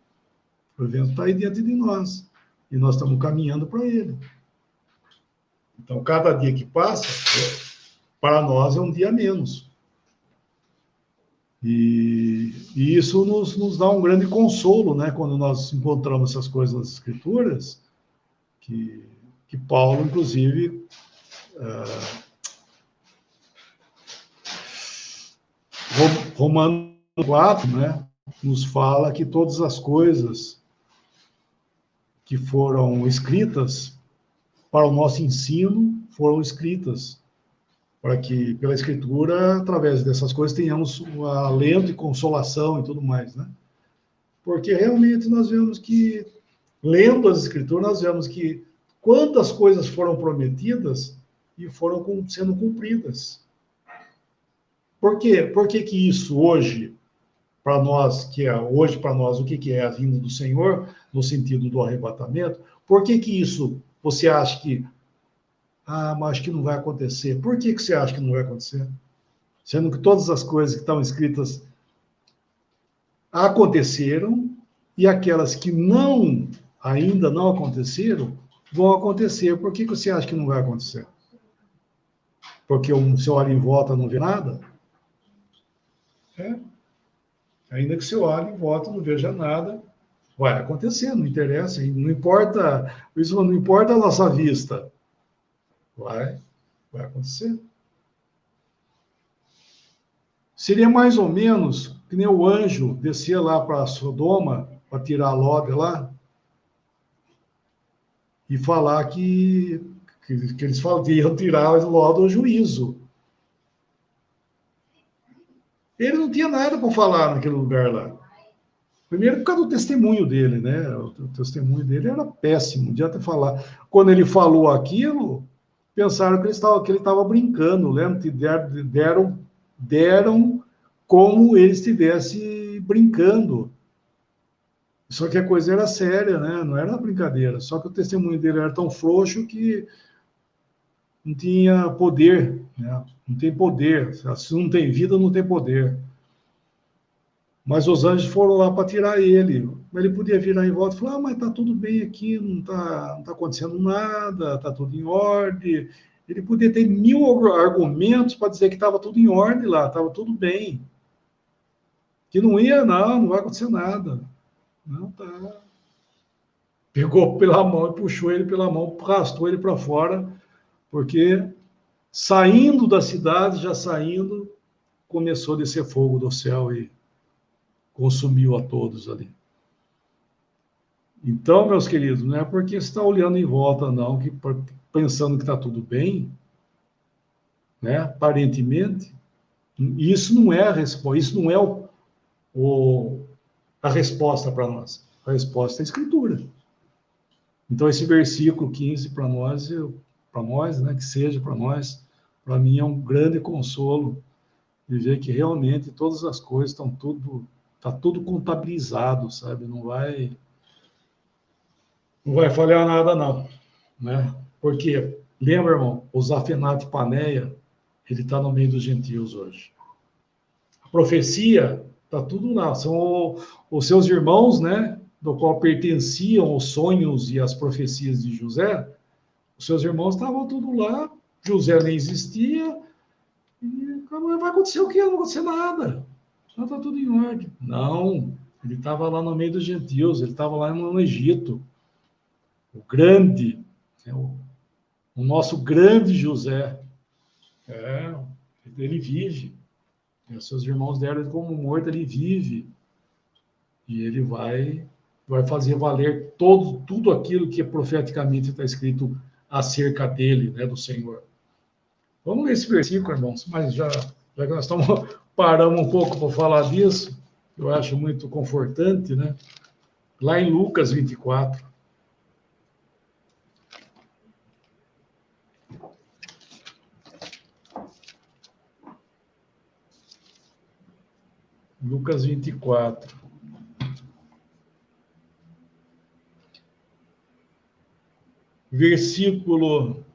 O evento está aí dentro de nós. E nós estamos caminhando para ele. Então, cada dia que passa, para nós é um dia a menos. E isso nos dá um grande consolo, né? Quando nós encontramos essas coisas nas Escrituras, que Paulo, inclusive, Romanos 4, né? Nos fala que todas as coisas que foram escritas para o nosso ensino foram escritas para que, pela Escritura, através dessas coisas, tenhamos um alento e consolação e tudo mais, né? Porque realmente nós vemos que, lendo as Escrituras, nós vemos que quantas coisas foram prometidas e foram sendo cumpridas. Por quê? Por que isso hoje, para nós, hoje para nós, o que é a vinda do Senhor, no sentido do arrebatamento, por que isso você acha que mas acho que não vai acontecer. Por que você acha que não vai acontecer? Sendo que todas as coisas que estão escritas aconteceram e aquelas que ainda não aconteceram, vão acontecer. Por que você acha que não vai acontecer? Porque você olha em volta e não vê nada? Ainda que você olhe em volta e não veja nada, vai acontecer, não interessa, não importa, isso não importa a nossa vista. Vai acontecer. Seria mais ou menos que nem o anjo descia lá para Sodoma, para tirar a Ló de lá, e falar que eles falam que iam tirar Ló do juízo. Ele não tinha nada para falar naquele lugar lá. Primeiro, por causa do testemunho dele, né? O testemunho dele era péssimo, não adianta falar. Quando ele falou aquilo, pensaram que ele estava brincando, lembra? Deram como ele estivesse brincando. Só que a coisa era séria, né? Não era brincadeira. Só que o testemunho dele era tão frouxo que não tinha poder, né? Não tem poder. Se não tem vida, não tem poder. Mas os anjos foram lá para tirar ele. Ele podia virar em volta e falar, mas está tudo bem aqui, não está acontecendo nada, está tudo em ordem. Ele podia ter 1000 argumentos para dizer que estava tudo em ordem lá, estava tudo bem. que não ia, não vai acontecer nada. Não, tá. Pegou pela mão e puxou ele pela mão, arrastou ele para fora, porque saindo da cidade, já saindo, começou a descer fogo do céu e consumiu a todos ali. Então, meus queridos, não é porque você está olhando em volta, não, que pensando que está tudo bem, né? Aparentemente, isso não é a resposta, isso não é a resposta para nós. A resposta é a Escritura. Então, esse versículo 15 para nós, né, que seja para nós, para mim é um grande consolo de ver que realmente todas as coisas está tudo contabilizado, sabe? Não vai falhar nada, não, né? Porque, lembra, irmão, o Zafenate Paneia, ele está no meio dos gentios hoje. A profecia está tudo lá, são os seus irmãos, né? Do qual pertenciam os sonhos e as profecias de José, os seus irmãos estavam tudo lá, José nem existia, e vai acontecer o quê? Não vai acontecer nada. Já está tudo em ordem. Não, ele estava lá no meio dos gentios, ele estava lá no Egito. O grande, o nosso grande José, ele vive. E os seus irmãos deram ele como morto, ele vive. E ele vai fazer valer tudo aquilo que profeticamente está escrito acerca dele, né, do Senhor. Vamos ler esse versículo, irmãos, mas já que nós paramos um pouco para falar disso, eu acho muito confortante, né? Lá em Lucas 24. Lucas 24. Versículo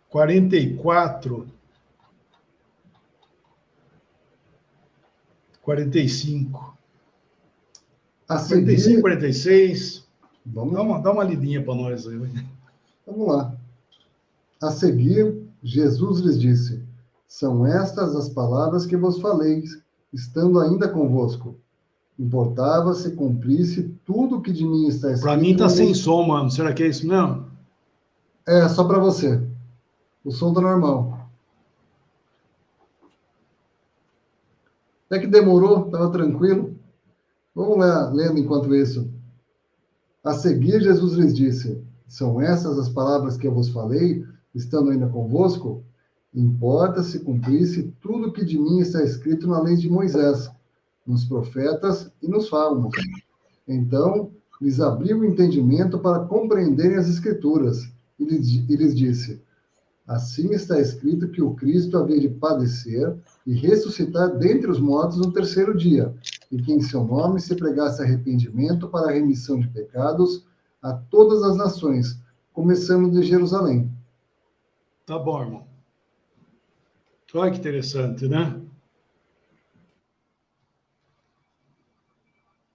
44, 45. A seguir, 45, 46. Vamos Dá uma lidinha para nós aí. Vamos lá. A seguir, Jesus lhes disse: São estas as palavras que vos falei, estando ainda convosco. Importava se cumprisse tudo o que de mim está escrito. Para mim está sem som, mano. Será que é isso mesmo? É, só para você. O som tá normal. Até que demorou, estava tranquilo. Vamos lá, lendo enquanto isso. A seguir, Jesus lhes disse: São essas as palavras que eu vos falei, estando ainda convosco? Importa se cumprisse tudo o que de mim está escrito na lei de Moisés, nos profetas e nos salmos. Então, lhes abriu o entendimento para compreenderem as Escrituras, e lhes disse: Assim está escrito que o Cristo havia de padecer e ressuscitar dentre os mortos no terceiro dia, e que em seu nome se pregasse arrependimento para a remissão de pecados a todas as nações, começando de Jerusalém. Tá bom, irmão. Olha que interessante, né?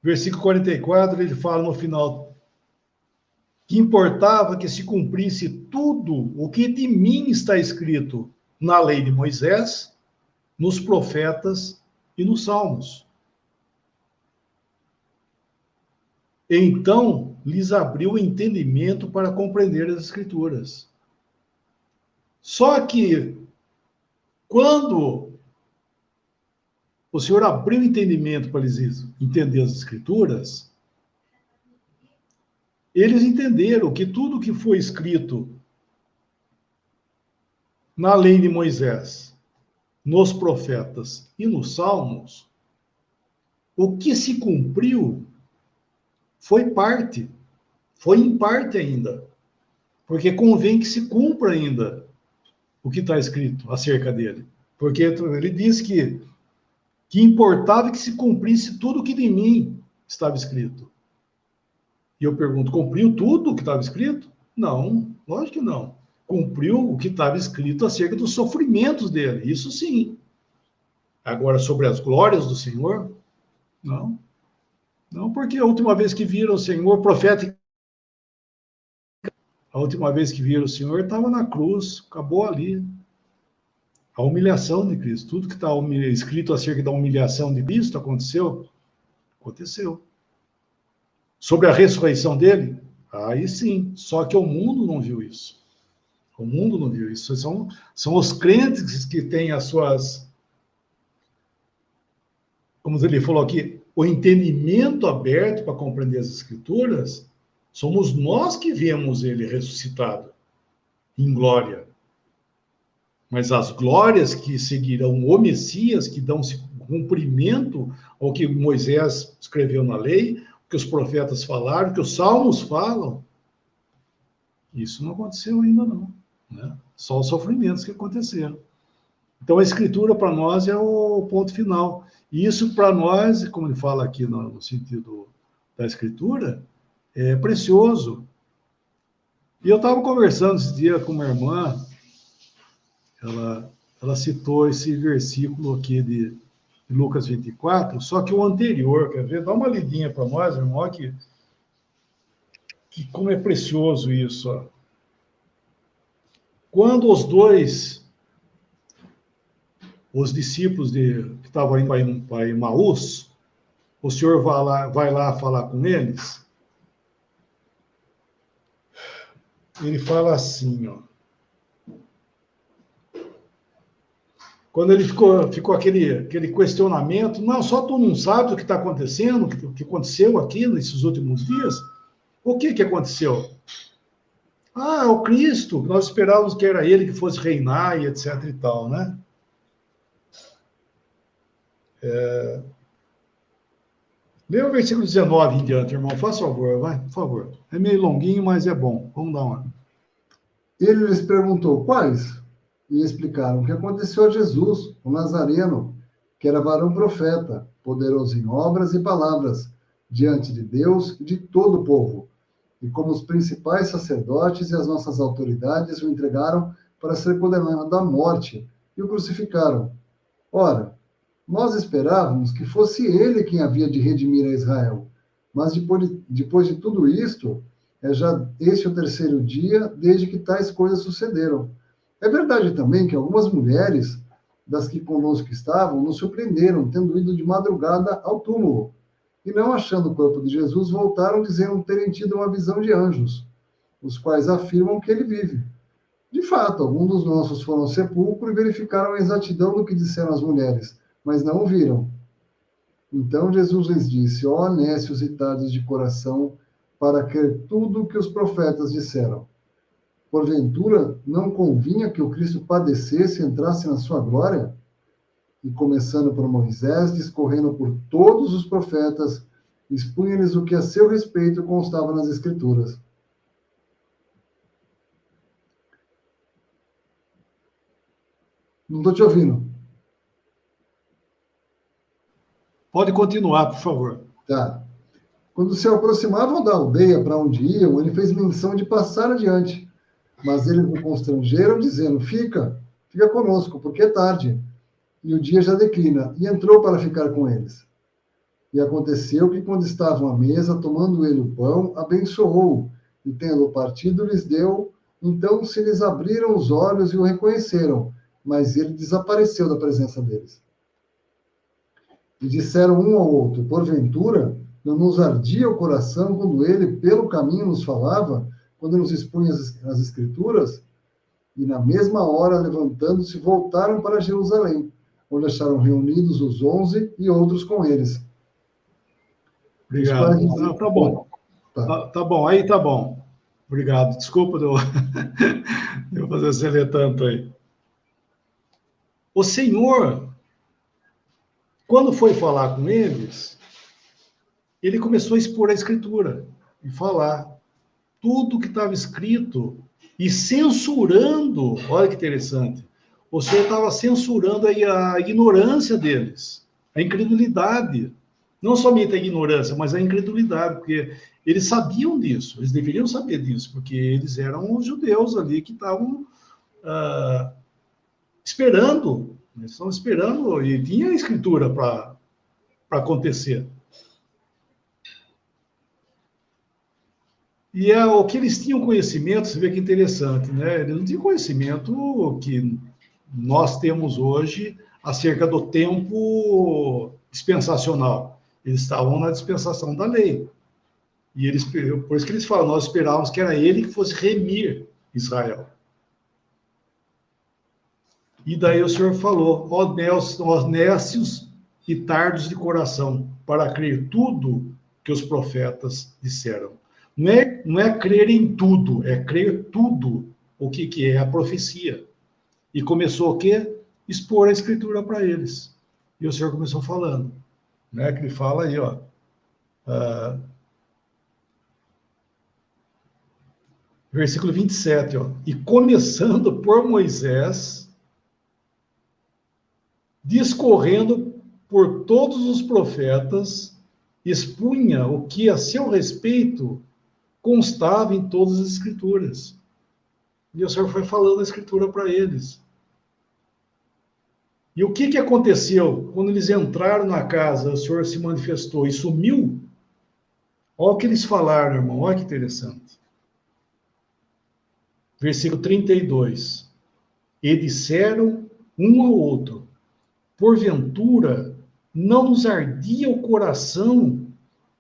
Versículo 44, ele fala no final que importava que se cumprisse tudo o que de mim está escrito na lei de Moisés, nos profetas e nos salmos. Então, lhes abriu o entendimento para compreender as Escrituras. Só que, quando o Senhor abriu o entendimento para eles entender as Escrituras, eles entenderam que tudo que foi escrito na lei de Moisés, nos profetas e nos salmos, o que se cumpriu foi em parte ainda, porque convém que se cumpra ainda o que está escrito acerca dele, porque ele diz que importava que se cumprisse tudo o que de mim estava escrito. E eu pergunto, cumpriu tudo o que estava escrito? Não, lógico que não. Cumpriu o que estava escrito acerca dos sofrimentos dele, isso sim. Agora, sobre as glórias do Senhor, não. Não, porque a última vez que viram o Senhor, profético, a última vez que viram o Senhor estava na cruz, acabou ali. A humilhação de Cristo. Tudo que está escrito acerca da humilhação de Cristo aconteceu? Aconteceu. Sobre a ressurreição dele? Aí sim. Só que o mundo não viu isso. O mundo não viu isso. São os crentes que têm as suas... Como ele falou aqui, o entendimento aberto para compreender as Escrituras, somos nós que vemos ele ressuscitado em glória. Mas as glórias que seguirão o Messias, que dão cumprimento ao que Moisés escreveu na lei, o que os profetas falaram, o que os salmos falam, isso não aconteceu ainda não, né? Só os sofrimentos que aconteceram. Então a Escritura para nós é o ponto final. E isso para nós, como ele fala aqui no sentido da Escritura, é precioso. E eu estava conversando esse dia com uma irmã, ela citou esse versículo aqui de Lucas 24, só que o anterior, quer ver? Dá uma lidinha para nós, irmão, que como é precioso isso. Ó. Quando os discípulos que estavam indo para Emaús, o Senhor vai lá falar com eles, ele fala assim, ó. Quando ele ficou aquele questionamento, não, só tu não sabes o que está acontecendo, o que aconteceu aqui nesses últimos dias? O que aconteceu? Ah, o Cristo, nós esperávamos que era ele que fosse reinar e etc e tal, né? Lê o versículo 19 em diante, irmão, faz favor, vai, por favor. É meio longuinho, mas é bom. Vamos dar uma. Ele lhes perguntou, quais? E explicaram o que aconteceu a Jesus, o Nazareno, que era varão profeta, poderoso em obras e palavras, diante de Deus e de todo o povo. E como os principais sacerdotes e as nossas autoridades o entregaram para ser condenado à morte e o crucificaram. Ora, nós esperávamos que fosse ele quem havia de redimir a Israel. Mas depois de tudo isto, é já este o terceiro dia desde que tais coisas sucederam. É verdade também que algumas mulheres, das que conosco estavam, nos surpreenderam, tendo ido de madrugada ao túmulo. E não achando o corpo de Jesus, voltaram dizendo terem tido uma visão de anjos, os quais afirmam que ele vive. De fato, alguns dos nossos foram ao sepulcro e verificaram a exatidão do que disseram as mulheres, mas não o viram. Então Jesus lhes disse, ó nécios e tardos de coração, para crer tudo o que os profetas disseram. Porventura, não convinha que o Cristo padecesse e entrasse na sua glória? E começando por Moisés, discorrendo por todos os profetas, expunha-lhes o que a seu respeito constava nas Escrituras. Não estou te ouvindo. Pode continuar, por favor. Tá. Quando se aproximavam da aldeia para onde iam, ele fez menção de passar adiante. Mas eles o constrangeram, dizendo, fica conosco, porque é tarde, e o dia já declina. E entrou para ficar com eles. E aconteceu que, quando estavam à mesa, tomando ele o pão, abençoou, e tendo partido, lhes deu. Então se lhes abriram os olhos e o reconheceram, mas ele desapareceu da presença deles. E disseram um ao outro, porventura, não nos ardia o coração quando ele, pelo caminho, nos falava, quando nos expunha as Escrituras? E na mesma hora, levantando-se, voltaram para Jerusalém, onde acharam reunidos os 11 e outros com eles. Obrigado. Tá bom. Tá bom, aí tá bom. Obrigado. Desculpa de eu fazer você ler tanto aí. O Senhor, quando foi falar com eles, ele começou a expor a Escritura e falar tudo que estava escrito e censurando, olha que interessante, o Senhor estava censurando aí a ignorância deles, a incredulidade. Não somente a ignorância, mas a incredulidade, porque eles sabiam disso, eles deveriam saber disso, porque eles eram os judeus ali que estavam esperando, eles estavam esperando, e tinha a Escritura para acontecer. E o que eles tinham conhecimento, você vê que interessante, né? Eles não tinham conhecimento nós temos hoje acerca do tempo dispensacional. Eles estavam na dispensação da lei. E eles, por isso que eles falam, nós esperávamos que era ele que fosse remir Israel. E daí o Senhor falou, ó nécios e tardos de coração, para crer tudo que os profetas disseram. Não é crer em tudo, é crer tudo o que é a profecia. E começou o quê? Expor a Escritura para eles. E o Senhor começou falando, né? Que ele fala aí, ó. Versículo 27, ó. E começando por Moisés, discorrendo por todos os profetas, expunha o que a seu respeito constava em todas as Escrituras. E o Senhor foi falando a Escritura para eles. E o que aconteceu? Quando eles entraram na casa, o Senhor se manifestou e sumiu. Olha o que eles falaram, irmão. Olha que interessante. Versículo 32. E disseram um ao outro, porventura, não nos ardia o coração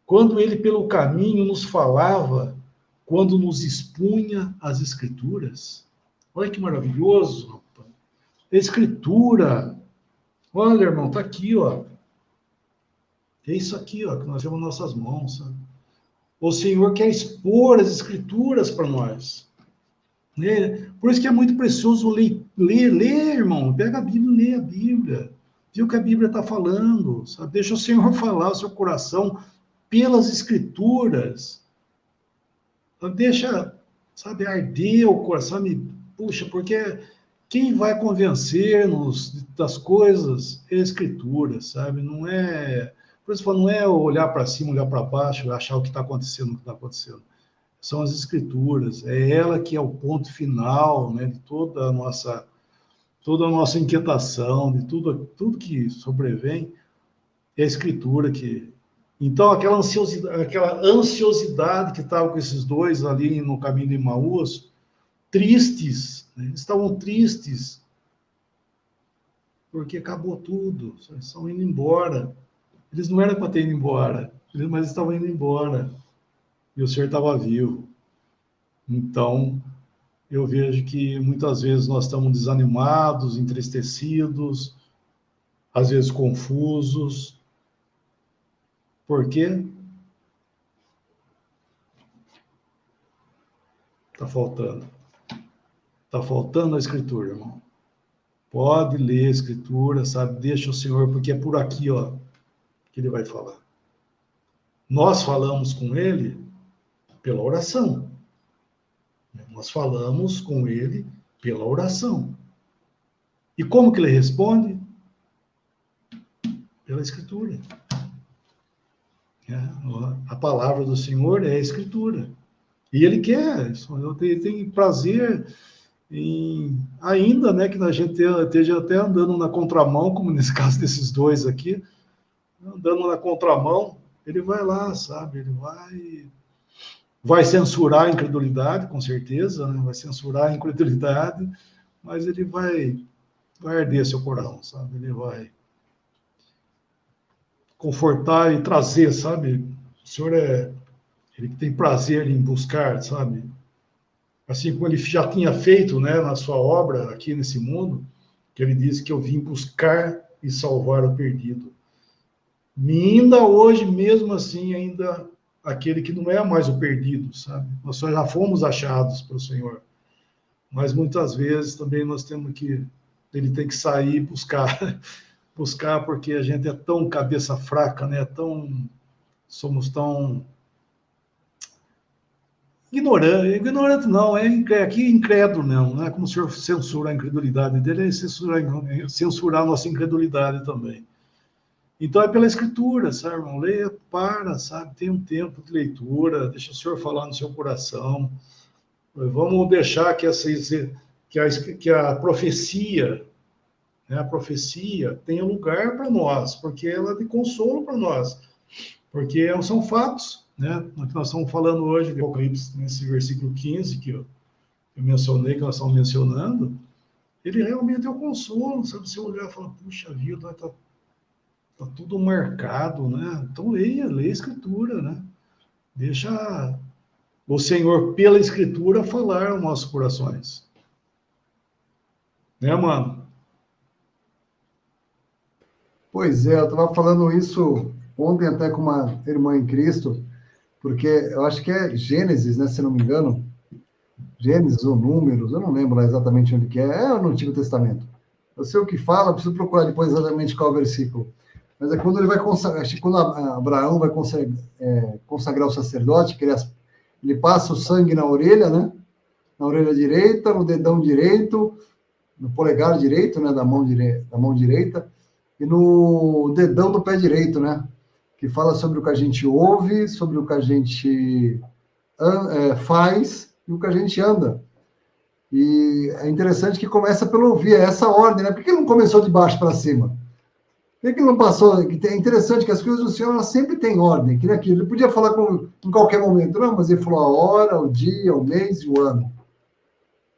quando ele pelo caminho nos falava, quando nos expunha as Escrituras? Olha que maravilhoso, rapaz. Escritura. Olha, irmão, está aqui, ó. É isso aqui, ó, que nós temos nas nossas mãos, sabe? O Senhor quer expor as Escrituras para nós. Né? Por isso que é muito precioso ler, irmão. Pega a Bíblia e lê a Bíblia. Vê o que a Bíblia está falando, sabe? Deixa o Senhor falar o seu coração pelas Escrituras. Deixa, sabe, arder o coração. Puxa, porque quem vai convencer-nos das coisas é a Escritura, sabe? Não é... Por isso, não é olhar para cima, olhar para baixo, achar o que está acontecendo, o que está acontecendo. São as Escrituras. É ela que é o ponto final, né, de toda a nossa inquietação, de tudo que sobrevém, é a Escritura que... Então, aquela ansiosidade que estava com esses dois ali no caminho de Emaús, tristes, né? Estavam tristes, porque acabou tudo, eles estão indo embora. Eles não eram para ter ido embora, mas estavam indo embora, e o Senhor estava vivo. Então, eu vejo que muitas vezes nós estamos desanimados, entristecidos, às vezes confusos. Por quê? Está faltando. Está faltando a Escritura, irmão. Pode ler a Escritura, sabe? Deixa o Senhor, porque é por aqui, ó, que Ele vai falar. Nós falamos com Ele pela oração. Nós falamos com Ele pela oração. E como que Ele responde? Pela Escritura. A palavra do Senhor é a Escritura. E Ele quer, Ele tem prazer em, ainda, né, que a gente esteja até andando na contramão, como nesse caso desses dois aqui, andando na contramão, Ele vai lá, sabe? Ele vai censurar a incredulidade, com certeza, né? Vai censurar a incredulidade, mas Ele vai arder seu coração, sabe? Ele vai confortar e trazer, sabe? O Senhor Ele tem prazer em buscar, sabe? Assim como Ele já tinha feito, né, na sua obra aqui nesse mundo, que Ele disse que eu vim buscar e salvar o perdido. E ainda hoje, mesmo assim, ainda aquele que não é mais o perdido, sabe? Nós só já fomos achados pelo Senhor. Mas muitas vezes também nós temos que... Ele tem que sair e buscar... porque a gente é tão cabeça fraca, né? Somos tão ignorante não, aqui é incrédulo mesmo, não é como o Senhor censura a incredulidade dele, é censurar a nossa incredulidade também. Então é pela Escritura, sabe, irmão? Leia, sabe, tem um tempo de leitura, deixa o Senhor falar no seu coração, vamos deixar que a profecia, né, a profecia tenha lugar para nós, porque ela é de consolo para nós, porque são fatos, né? O que nós estamos falando hoje de Apocalipse, nesse versículo 15 que eu mencionei, que nós estamos mencionando, ele realmente é o consolo, sabe? Você olhar e falar, puxa vida, tá tudo marcado, né? Então leia a Escritura, né? Deixa o Senhor, pela Escritura, falar aos nossos corações. Né, mano? Pois é, eu estava falando isso ontem até com uma irmã em Cristo, porque eu acho que é Gênesis, né, se não me engano, Gênesis ou Números, eu não lembro lá exatamente onde que é no Antigo Testamento. Eu sei o que fala, preciso procurar depois exatamente qual é o versículo. Mas é quando ele vai consagrar, acho que quando Abraão vai consagrar o sacerdote, que ele passa o sangue na orelha, né? Na orelha direita, no dedão direito, no polegar direito, né? Da mão direita, e no dedão do pé direito, né? Que fala sobre o que a gente ouve, sobre o que a gente faz e o que a gente anda. E é interessante que começa pelo ouvir, é essa ordem, né? Por que não começou de baixo para cima? Por que não passou? É interessante que as coisas do Senhor elas sempre têm ordem, que nem aquilo. Ele podia falar em qualquer momento, não, mas ele falou a hora, o dia, o mês e o ano.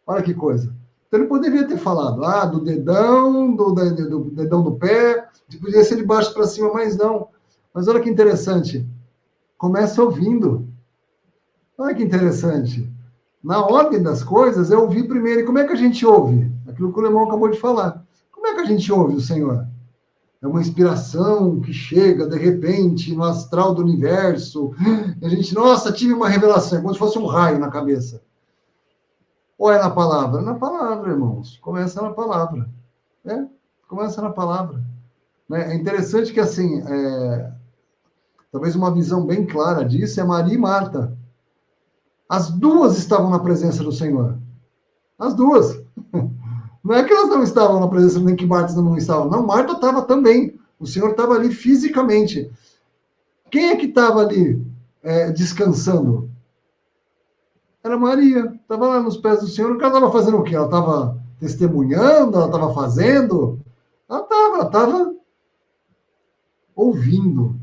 Olha que coisa. Então ele poderia ter falado, do dedão, do dedão do pé, podia ser de baixo para cima, mas não. Mas olha que interessante. Começa ouvindo. Olha que interessante. Na ordem das coisas, é ouvir primeiro. E como é que a gente ouve? Aquilo que o Lemão acabou de falar. Como é que a gente ouve o Senhor? É uma inspiração que chega, de repente, no astral do universo. E a gente, nossa, tive uma revelação, como se fosse um raio na cabeça. Ou é na palavra? Na palavra, irmãos. Começa na palavra. Começa na palavra. É interessante que, assim, talvez uma visão bem clara disso é Maria e Marta. As duas estavam na presença do Senhor. As duas. Não é que elas não estavam na presença, nem que Marta não estava. Não, Marta estava também. O Senhor estava ali fisicamente. Quem é que estava ali descansando? Era Maria. Estava lá nos pés do Senhor. Ela estava fazendo o quê? Ela estava testemunhando? Ela estava fazendo? Ela estava ouvindo.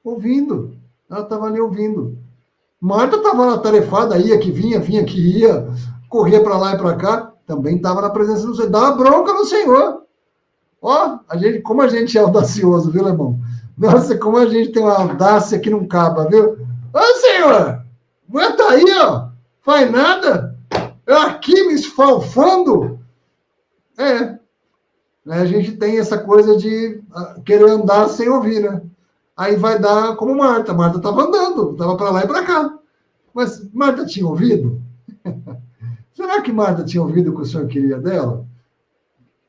Ouvindo. Ela estava ali ouvindo. Marta estava atarefada, ia que vinha que ia, corria para lá e para cá, também estava na presença do Senhor. Dava bronca no Senhor. Ó, como a gente é audacioso, viu, Lemão? Nossa, como a gente tem uma audácia que não caba, viu? Ô, Senhor, aguenta aí, ó. Faz nada. Eu aqui me esfalfando. A gente tem essa coisa de querer andar sem ouvir, né? Aí vai dar como Marta. Marta estava andando, estava para lá e para cá. Mas Marta tinha ouvido? Será que Marta tinha ouvido o que o Senhor queria dela?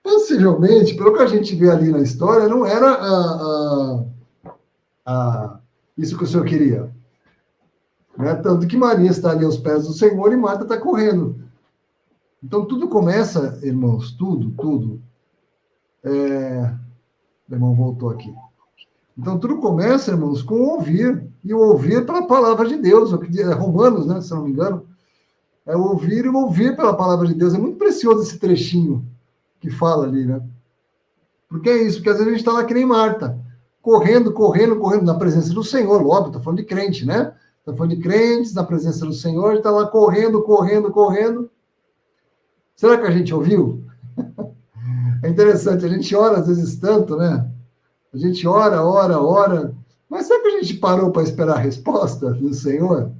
Possivelmente, pelo que a gente vê ali na história, não era isso que o Senhor queria. Né? Tanto que Maria está ali aos pés do Senhor e Marta está correndo. Então, tudo começa, irmãos, tudo. O irmão voltou aqui. Então, tudo começa, irmãos, com ouvir. E o ouvir pela palavra de Deus. É Romanos, né, se não me engano. É ouvir e ouvir pela palavra de Deus. É muito precioso esse trechinho que fala ali, né? Porque é isso, porque às vezes a gente está lá que nem Marta. Correndo na presença do Senhor. Óbvio, está falando de crente, né? Está falando de crentes na presença do Senhor. A gente está lá correndo. Será que a gente ouviu? É interessante, a gente ora às vezes tanto, né? A gente ora. Mas será que a gente parou para esperar a resposta do Senhor?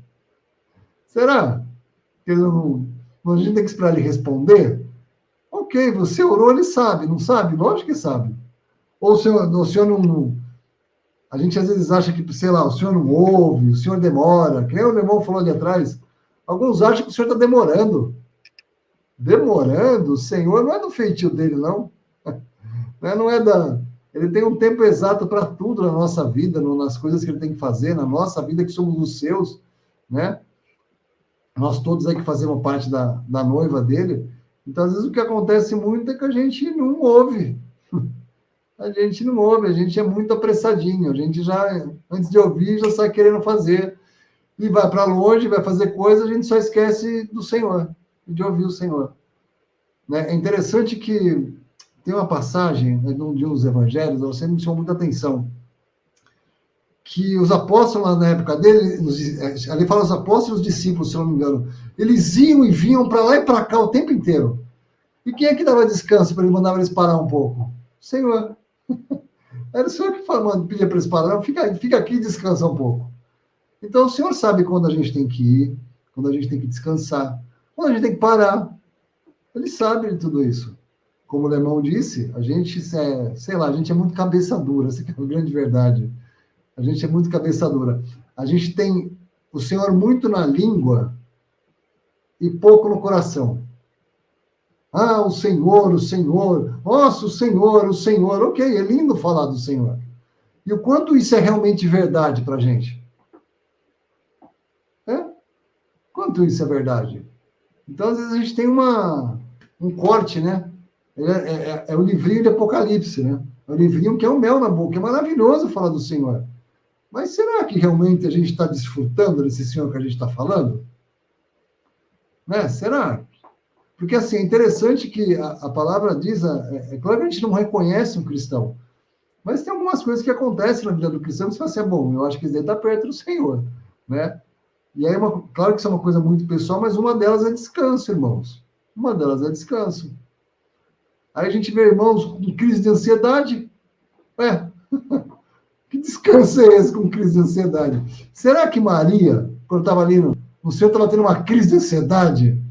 Será? Que ele a gente tem que esperar ele responder? Ok, você orou, ele sabe, não sabe? Lógico que sabe. Ou o senhor não... A gente às vezes acha que, sei lá, o senhor não ouve, o senhor demora. Que nem o irmão falou ali atrás. Alguns acham que o senhor está demorando. Demorando? O Senhor não é do feitio dele, não. Não é da... Ele tem um tempo exato para tudo na nossa vida, nas coisas que ele tem que fazer, na nossa vida, que somos os seus, né? Nós todos aí que fazemos parte da noiva dele. Então, às vezes, o que acontece muito é que a gente não ouve. A gente não ouve, a gente é muito apressadinho. A gente já, antes de ouvir, já sai querendo fazer. E vai para longe, vai fazer coisa, a gente só esquece do Senhor, de ouvir o Senhor. Né? É interessante que tem uma passagem de uns evangelhos, ela sempre me chamou muita atenção, que os apóstolos, na época dele, ali fala os apóstolos e os discípulos, se não me engano, eles iam e vinham para lá e para cá o tempo inteiro. E quem é que dava descanso para ele, mandava eles parar um pouco? O Senhor. Era o Senhor que pedia para eles parar, fica aqui e descansa um pouco. Então, o Senhor sabe quando a gente tem que ir, quando a gente tem que descansar, quando a gente tem que parar. Ele sabe de tudo isso. Como o Lemão disse, a gente sei lá, a gente é muito cabeça dura, essa que é a grande verdade. A gente é muito cabeça dura. A gente tem o Senhor muito na língua e pouco no coração. Ah, o Senhor, nossa, o Senhor. Ok, é lindo falar do Senhor. E o quanto isso é realmente verdade para a gente? Quanto isso é verdade? Então, às vezes, a gente tem um corte, né? É o livrinho de Apocalipse, né? É o livrinho que é o mel na boca. É maravilhoso falar do Senhor. Mas será que realmente a gente está desfrutando desse Senhor que a gente está falando? Né? Será? Porque, assim, é interessante que a palavra diz... É claro que a gente não reconhece um cristão. Mas tem algumas coisas que acontecem na vida do cristão que você fala assim, bom, eu acho que isso daí está perto do Senhor, né? E aí, claro que isso é uma coisa muito pessoal, mas uma delas é descanso, irmãos. Uma delas é descanso. Aí a gente vê irmãos com crise de ansiedade. Que descanso é esse com crise de ansiedade? Será que Maria, quando estava ali no céu, estava tendo uma crise de ansiedade?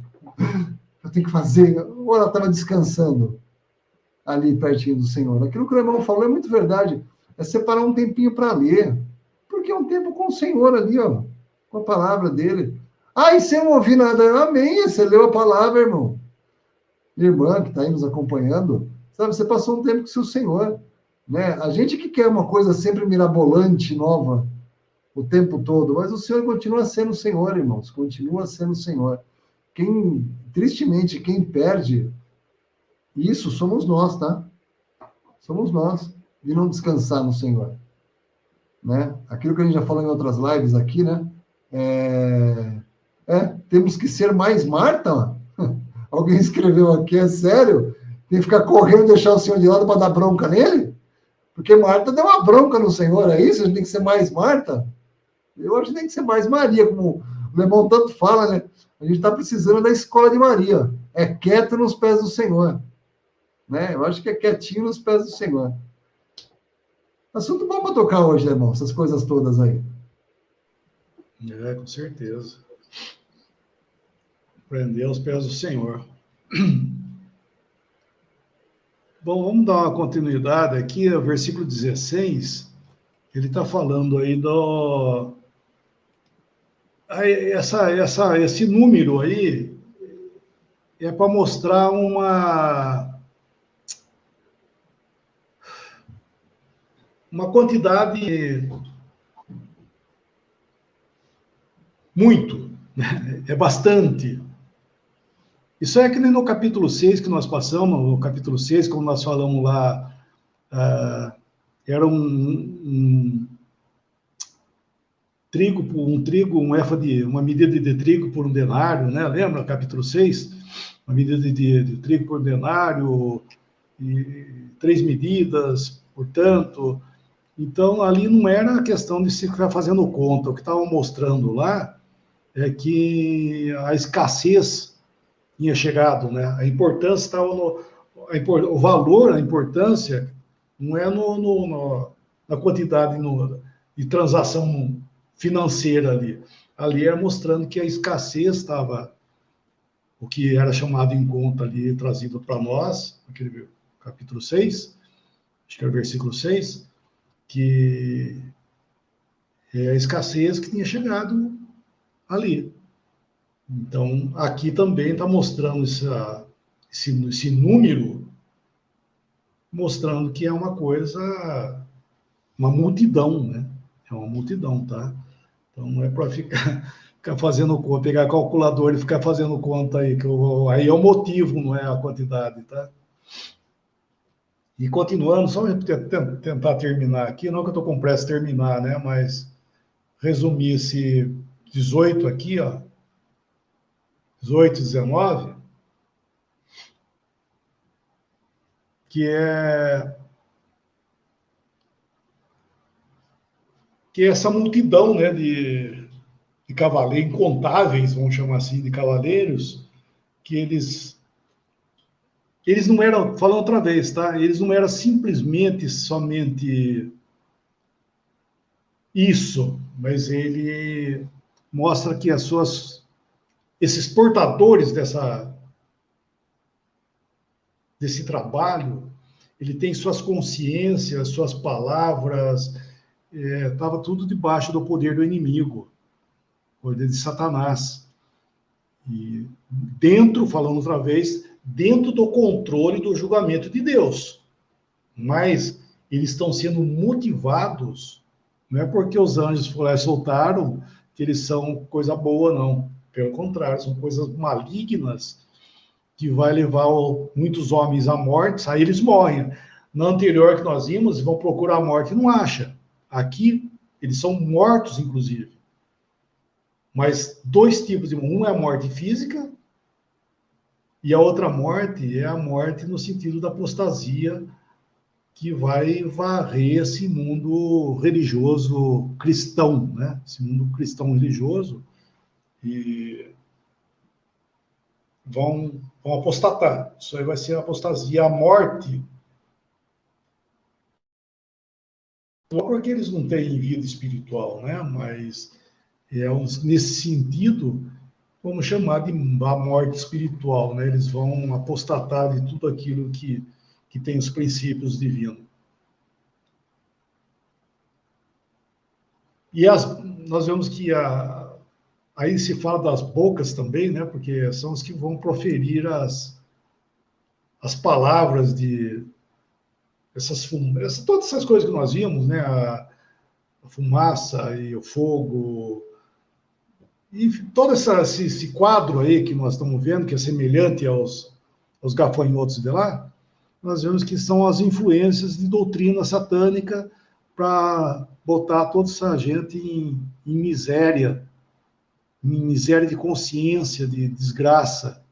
Eu tenho que fazer. Ou ela estava descansando ali pertinho do Senhor? Aquilo que o irmão falou é muito verdade. É separar um tempinho para ler. Porque é um tempo com o Senhor ali, ó, com a palavra dele. Ah, e se eu não ouvi nada, amém, você leu a palavra, irmão. Irmã que está aí nos acompanhando, sabe, você passou um tempo com o seu Senhor, né? A gente que quer uma coisa sempre mirabolante, nova, o tempo todo, mas o Senhor continua sendo o Senhor, irmãos, continua sendo o Senhor. Tristemente, quem perde isso somos nós, tá? Somos nós, de não descansar no Senhor, né? Aquilo que a gente já falou em outras lives aqui, né? Temos que ser mais Marta. Alguém escreveu aqui, é sério? Tem que ficar correndo e deixar o Senhor de lado para dar bronca nele? Porque Marta deu uma bronca no Senhor, é isso? A gente tem que ser mais Marta? Eu acho que tem que ser mais Maria, como o Lemão tanto fala, né? A gente está precisando da escola de Maria. É quieto nos pés do Senhor. Né? Eu acho que é quietinho nos pés do Senhor. Assunto bom para tocar hoje, irmão, essas coisas todas aí. Com certeza. Prender aos pés do Senhor. Bom, vamos dar uma continuidade aqui, o versículo 16, ele está falando aí esse número aí é para mostrar uma quantidade muito, né? É bastante. Isso é que nem no capítulo 6 que nós passamos, no capítulo 6, como nós falamos lá, era um trigo, uma medida de trigo por um denário, né? Lembra, capítulo 6? Uma medida de trigo por um denário, e 3 medidas, portanto. Então, ali não era a questão de se ficar fazendo conta. O que estavam mostrando lá é que a escassez tinha chegado, né? A importância estava o valor, a importância não é na quantidade de transação financeira ali. Ali era mostrando que a escassez estava, o que era chamado em conta ali, trazido para nós, aquele capítulo 6, acho que era o versículo 6, que é a escassez que tinha chegado ali. Então, aqui também está mostrando esse número, mostrando que é uma coisa, uma multidão, né? É uma multidão, tá? Então, não é para ficar fazendo conta, pegar calculador e ficar fazendo conta aí, aí é o motivo, não é a quantidade, tá? E continuando, só tentar terminar aqui, não que eu estou com pressa de terminar, né? Mas resumir esse 18 aqui, ó, 18, 19, que é essa multidão, né, de cavaleiros, incontáveis, vamos chamar assim, de cavaleiros, que eles eles não eram, falando outra vez, tá? Eles não eram simplesmente somente isso, mas ele mostra que esses portadores desse trabalho, ele tem suas consciências, suas palavras, estava tudo debaixo do poder do inimigo, poder de Satanás. E dentro, falando outra vez, dentro do controle do julgamento de Deus. Mas eles estão sendo motivados, não é porque os anjos foram lá e soltaram que eles são coisa boa, não. Pelo contrário, são coisas malignas que vai levar muitos homens à morte, aí eles morrem. Na anterior que nós vimos, vão procurar a morte e não acham. Aqui, eles são mortos, inclusive. Mas dois tipos de morte. Um é a morte física, e a outra morte é a morte no sentido da apostasia, que vai varrer esse mundo religioso cristão, né? Esse mundo cristão religioso, e vão apostatar. Isso aí vai ser a apostasia, a morte. Não porque eles não têm vida espiritual, né? Mas nesse sentido, vamos chamar de a morte espiritual, né? Eles vão apostatar de tudo aquilo que tem os princípios divinos. E nós vemos que aí se fala das bocas também, né? Porque são os que vão proferir as palavras de todas essas coisas que nós vimos, né? A fumaça e o fogo, e todo esse quadro aí que nós estamos vendo, que é semelhante aos gafanhotos de lá, nós vemos que são as influências de doutrina satânica para botar toda essa gente em miséria de consciência, de desgraça.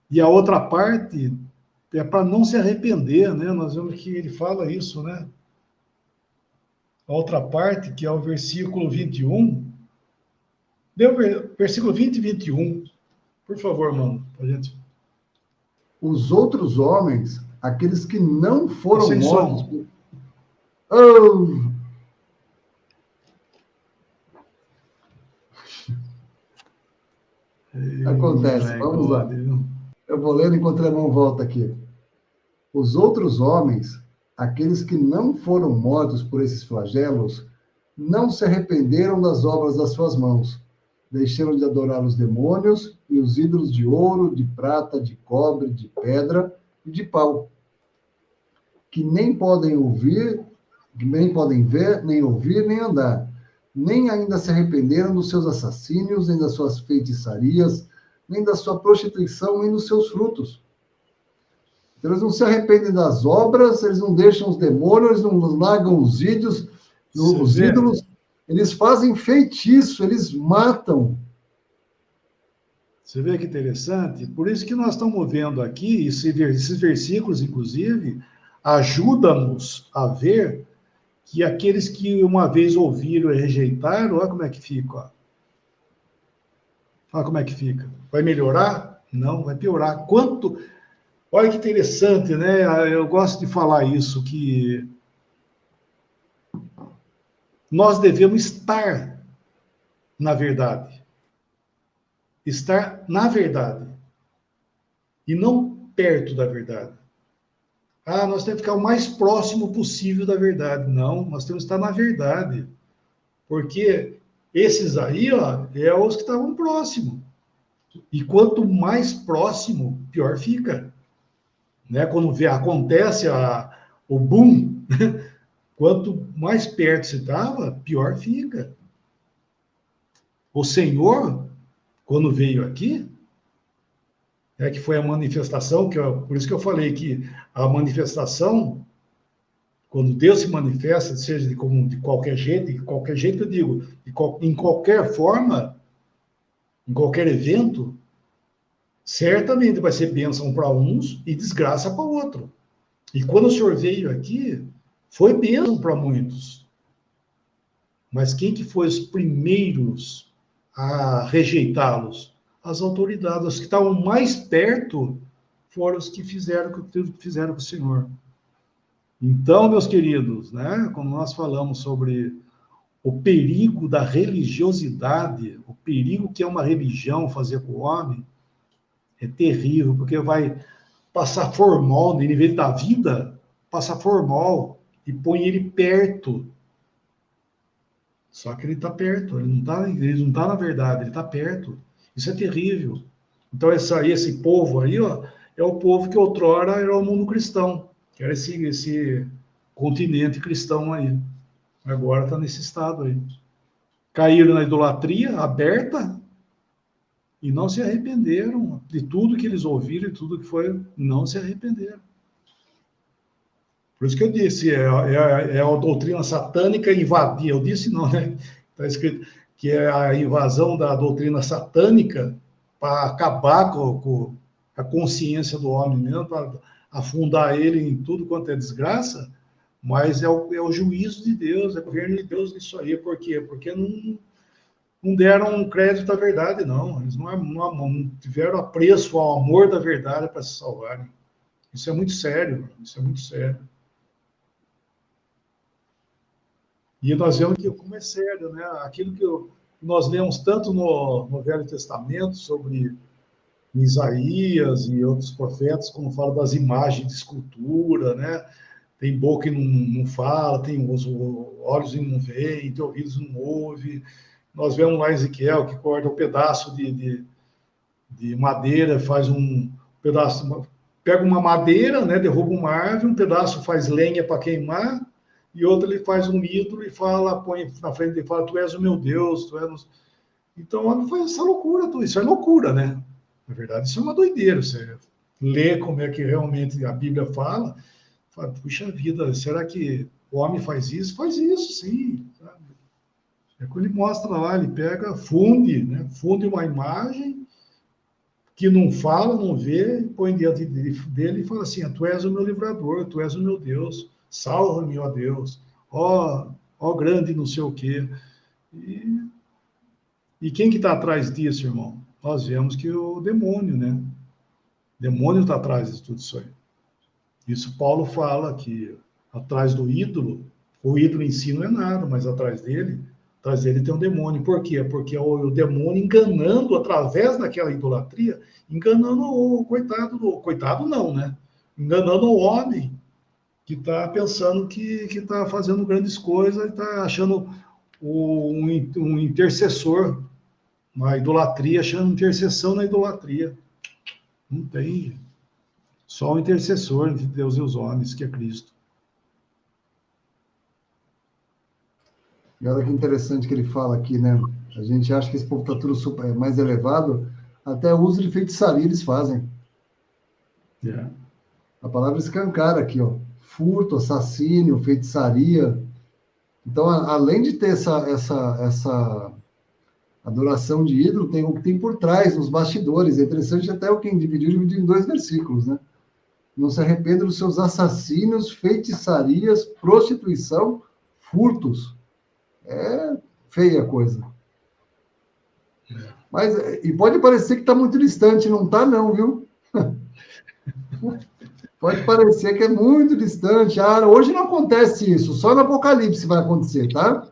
E a outra parte é para não se arrepender, né? Nós vemos que ele fala isso, né? A outra parte, que é o versículo 21, versículo 20 e 21, por favor, mano, pra gente. Os outros homens, aqueles que não foram Sem mortos... som. Oh! Acontece, vamos lá. Eu vou lendo enquanto o irmão volta aqui. Os outros homens, aqueles que não foram mortos por esses flagelos, não se arrependeram das obras das suas mãos. Deixaram de adorar os demônios e os ídolos de ouro, de prata, de cobre, de pedra e de pau, que nem podem ouvir, nem podem ver, nem ouvir, nem andar. Nem ainda se arrependeram dos seus assassínios, nem das suas feitiçarias, nem da sua prostituição, nem dos seus frutos. Então, eles não se arrependem das obras, eles não deixam os demônios, eles não largam os ídolos, eles fazem feitiço, eles matam. Você vê que interessante? Por isso que nós estamos vendo aqui, esses versículos, inclusive, ajudam-nos a ver que aqueles que uma vez ouviram e rejeitaram, olha como é que fica. Ó. Olha como é que fica. Vai melhorar? Não, vai piorar. Olha que interessante, né? Eu gosto de falar isso, que nós devemos estar na verdade. Estar na verdade. E não perto da verdade. Nós temos que ficar o mais próximo possível da verdade. Não, nós temos que estar na verdade. Porque esses aí, ó, os que estavam próximos. E quanto mais próximo, pior fica. Né? Quando acontece o boom, quanto mais perto você estava, pior fica. O Senhor, quando veio aqui, que foi a manifestação, por isso que eu falei que a manifestação, quando Deus se manifesta, seja de qualquer jeito que eu digo, em qualquer forma, em qualquer evento, certamente vai ser bênção para uns e desgraça para outro. E quando o Senhor veio aqui, foi bênção para muitos. Mas quem que foi os primeiros a rejeitá-los? As autoridades, os que estavam mais perto, foram os que fizeram o que fizeram com o Senhor. Então, meus queridos, né, quando nós falamos sobre o perigo da religiosidade, o perigo que é uma religião fazer com o homem, é terrível, porque vai passar formol no nível da vida, passar formol e põe ele perto. Só que ele está perto, ele não tá na verdade, ele está perto. Isso é terrível. Então, esse povo aí, ó, é o povo que outrora era o mundo cristão, que era esse continente cristão aí. Agora está nesse estado aí. Caíram na idolatria aberta e não se arrependeram de tudo que eles ouviram e tudo que foi, não se arrependeram. Por isso que eu disse, é a doutrina satânica invadir. Eu disse não, né? Está escrito que é a invasão da doutrina satânica para acabar com a consciência do homem mesmo, para afundar ele em tudo quanto é desgraça, mas é o juízo de Deus, é o governo de Deus nisso aí. Por quê? Porque não deram um crédito à verdade, não. Eles não tiveram apreço ao amor da verdade para se salvarem. Isso é muito sério, isso é muito sério. E nós vemos que como é sério, né? Aquilo que nós lemos tanto no Velho Testamento sobre Isaías e outros profetas, quando fala das imagens de escultura, né? Tem boca e não fala, tem os olhos e não vê, tem ouvidos e não ouve. Nós vemos lá Ezequiel que corta um pedaço de madeira, faz um pedaço, pega uma madeira, né? Derruba uma árvore, um pedaço faz lenha para queimar, e outro ele faz um ídolo e fala, põe na frente e fala, tu és o meu Deus, tu és... Então, o homem faz essa loucura, isso é loucura, né? Na verdade, isso é uma doideira, você lê como é que realmente a Bíblia fala, puxa vida, será que o homem faz isso? Faz isso, sim, sabe? É quando ele mostra lá, ele pega, funde, né? Funde uma imagem que não fala, não vê, põe diante dele e fala assim, tu és o meu livrador, tu és o meu Deus, salva-me, ó Deus, ó grande não sei o quê. E quem que está atrás disso, irmão? Nós vemos que o demônio, né? O demônio está atrás de tudo isso aí. Isso Paulo fala que atrás do ídolo, o ídolo em si não é nada, mas atrás dele tem um demônio. Por quê? Porque é o demônio enganando, através daquela idolatria, enganando o coitado não, né? Enganando o homem que está pensando que está fazendo grandes coisas, está achando um intercessor na idolatria, achando intercessão na idolatria. Não tem. Só o intercessor entre Deus e os homens, que é Cristo. E olha que interessante que ele fala aqui, né? A gente acha que esse povo está tudo mais elevado, até o uso de feitiçaria eles fazem. Yeah. A palavra escancara aqui, ó. Furto, assassínio, feitiçaria. Então, além de ter essa adoração de ídolo, tem o que tem por trás, nos bastidores. É interessante até o que dividiu em 2 versículos, né? Não se arrependa dos seus assassínios, feitiçarias, prostituição, furtos. É feia a coisa. Mas, e pode parecer que está muito distante, não está não, viu? Pode parecer que é muito distante. Ah, hoje não acontece isso, só no Apocalipse vai acontecer, tá?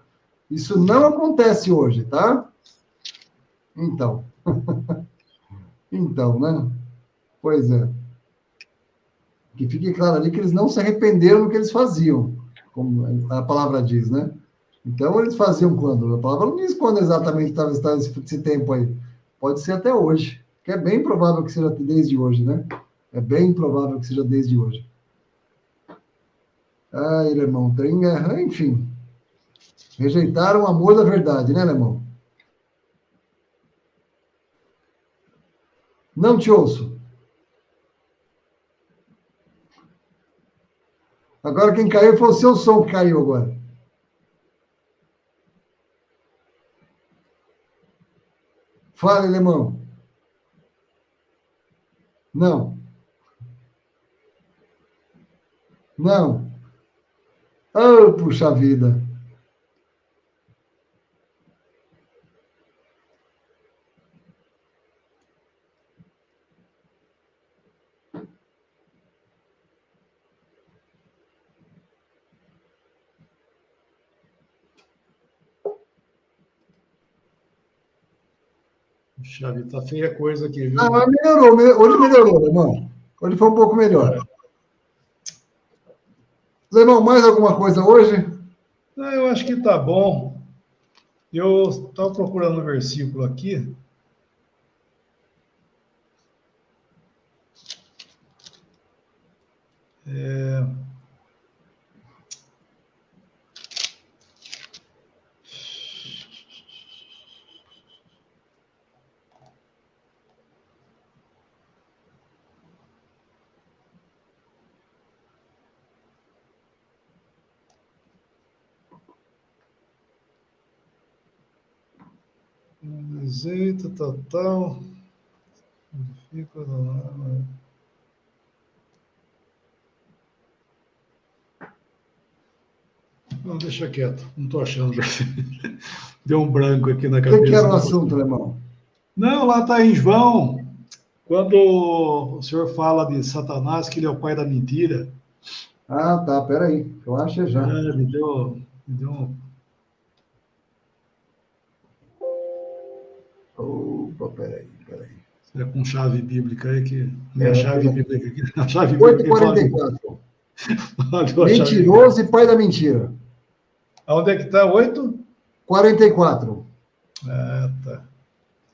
Isso não acontece hoje, tá? Então. Então, né? Pois é. Que fique claro ali que eles não se arrependeram do que eles faziam, como a palavra diz, né? Então, eles faziam quando? A palavra não diz quando exatamente estava esse tempo aí. Pode ser até hoje, que é bem provável que seja desde hoje, né? É bem provável que seja desde hoje. Ah, irmão, enfim. Rejeitaram o amor da verdade, né, irmão? Não te ouço. Agora quem caiu foi o seu som que caiu agora. Fala, alemão. Não. Não. Oh, puxa vida. Puxa vida, tá feia a coisa aqui, viu? Ah, mas melhorou. Hoje melhorou, irmão. Hoje foi um pouco melhor. Irmão, mais alguma coisa hoje? Eu acho que tá bom. Eu estava procurando um versículo aqui. Azeite, total. Fica. Não, deixa quieto, não estou achando. Deu um branco aqui na O cabeça. que era o assunto, irmão? Não, lá está em João, quando o senhor fala de Satanás, que ele é o pai da mentira. Ah, tá, peraí. Eu acho já. Me deu um... Opa, peraí. É com chave bíblica aí que. Minha chave bíblica aqui. A chave 8h44. Mentiroso e pai da mentira. Aonde é que está? 8? 44. Ah, tá.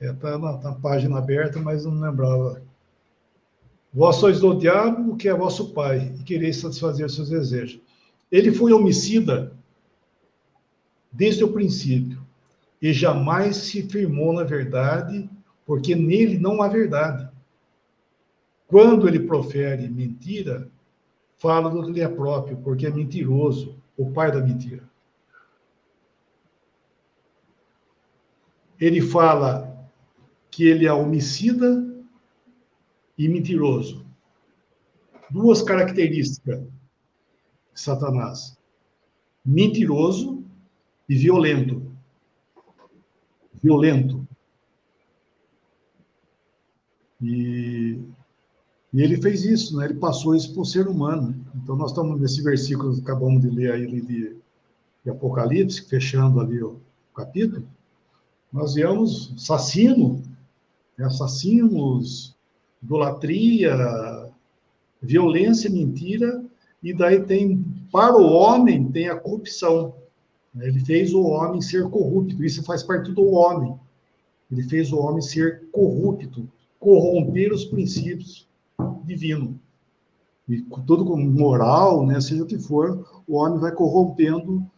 Está na página aberta, mas não lembrava. Vós sois do diabo, que é vosso pai, e quereis satisfazer os seus desejos. Ele foi homicida desde o princípio, e jamais se firmou na verdade, porque nele não há verdade. Quando ele profere mentira, fala do que lhe é próprio, porque é mentiroso, o pai da mentira. Ele fala que ele é homicida e mentiroso. Duas características de Satanás: mentiroso e violento. E ele fez isso, né? Ele passou isso para o ser humano. Então, nós estamos nesse versículo que acabamos de ler aí de Apocalipse, fechando ali o capítulo. Nós vemos assassinos, idolatria, violência, mentira, e daí para o homem, tem a corrupção. Ele fez o homem ser corrupto, isso faz parte do homem. Ele fez o homem ser corrupto, corromper os princípios divinos. E tudo como moral, né, seja o que for, o homem vai corrompendo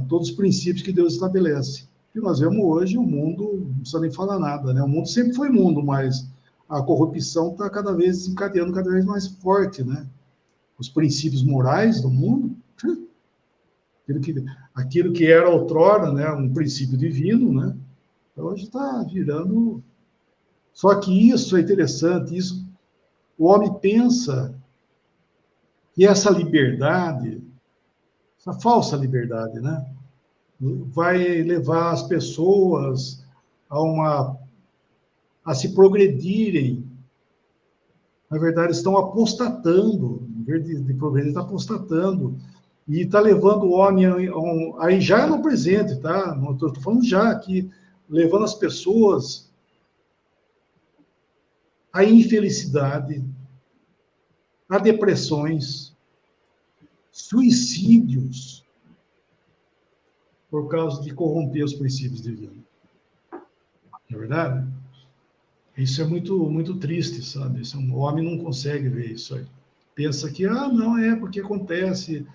todos os princípios que Deus estabelece. E nós vemos hoje o mundo, não precisa nem falar nada, né? O mundo sempre foi mundo, mas a corrupção está cada vez desencadeando cada vez mais forte, né? Os princípios morais do mundo, aquilo que era outrora, né, um princípio divino, né? Hoje está virando. Só que isso é interessante, isso o homem pensa que essa liberdade, essa falsa liberdade, né, vai levar as pessoas a se progredirem. Na verdade, estão apostatando, em vez de progredir, está apostatando. E está levando o homem, aí já no presente, tá? Não estou falando já aqui, levando as pessoas à infelicidade, a depressões, suicídios, por causa de corromper os princípios divinos. Não é verdade? Isso é muito, muito triste, sabe? O homem não consegue ver isso aí. Pensa que, não é porque acontece,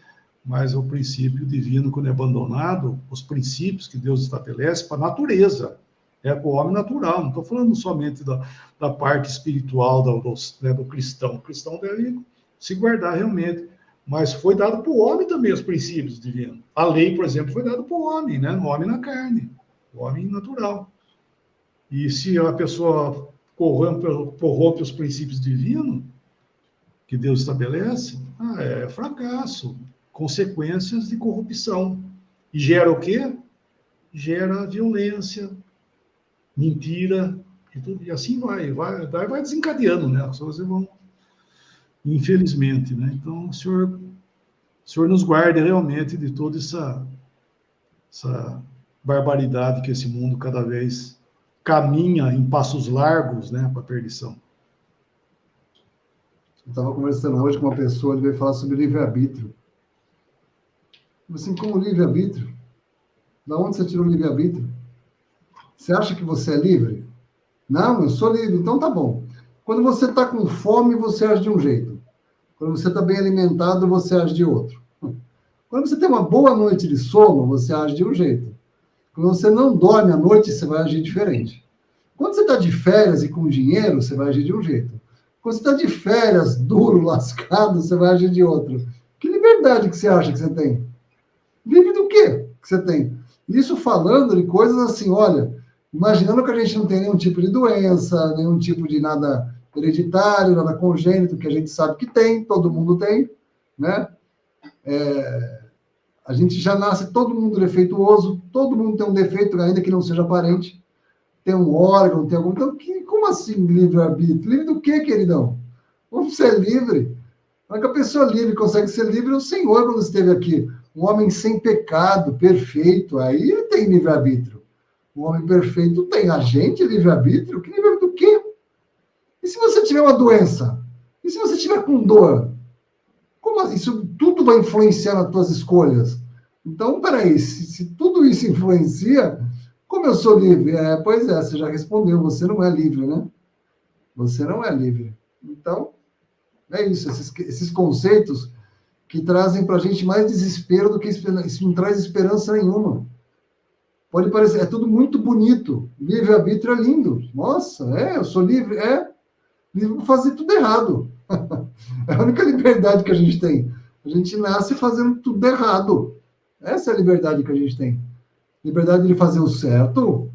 mas o princípio divino, quando é abandonado, os princípios que Deus estabelece para a natureza, é para o homem natural, não estou falando somente da parte espiritual do cristão. O cristão deve se guardar realmente, mas foi dado para o homem também os princípios divinos. A lei, por exemplo, foi dada para o homem, né? O homem na carne, o homem natural. E se a pessoa corrompe os princípios divinos que Deus estabelece, é fracasso, consequências de corrupção. E gera o quê? Gera violência, mentira, e assim vai desencadeando, né? As coisas vão, infelizmente, né? Então, o Senhor nos guarde realmente de toda essa barbaridade que esse mundo cada vez caminha em passos largos, né, para a perdição. Eu estava conversando hoje com uma pessoa, ele veio falar sobre livre-arbítrio. Assim, como livre-arbítrio? Da onde você tirou o livre-arbítrio? Você acha que você é livre? Não, eu sou livre, então tá bom. Quando você está com fome, você age de um jeito. Quando você está bem alimentado, você age de outro. Quando você tem uma boa noite de sono, você age de um jeito. Quando você não dorme à noite, você vai agir diferente. Quando você está de férias e com dinheiro, você vai agir de um jeito. Quando você está de férias, duro, lascado, você vai agir de outro. Que liberdade que você acha que você tem? Livre do quê que você tem? Isso falando de coisas assim, olha, imaginando que a gente não tem nenhum tipo de doença, nenhum tipo de nada hereditário, nada congênito, que a gente sabe que tem, todo mundo tem, né? A gente já nasce todo mundo defeituoso, todo mundo tem um defeito, ainda que não seja aparente, tem um órgão, tem algum... Então, como assim livre-arbítrio? Livre do quê, queridão? Vamos ser livre. A única pessoa livre consegue ser livre é o Senhor quando esteve aqui. Um homem sem pecado, perfeito, aí ele tem livre-arbítrio. Um homem perfeito tem. A gente livre-arbítrio? Que livre-arbítrio do quê? E se você tiver uma doença? E se você estiver com dor? Como isso tudo vai influenciar nas tuas escolhas? Então, peraí, se tudo isso influencia, como eu sou livre? Pois é, você já respondeu, você não é livre, né? Você não é livre. Então, é isso, esses conceitos que trazem para a gente mais desespero do que esperança. Isso não traz esperança nenhuma. Pode parecer, é tudo muito bonito. Livre-arbítrio é lindo. Nossa, eu sou livre. Livre para fazer tudo errado. É a única liberdade que a gente tem. A gente nasce fazendo tudo errado. Essa é a liberdade que a gente tem. Liberdade de fazer o certo.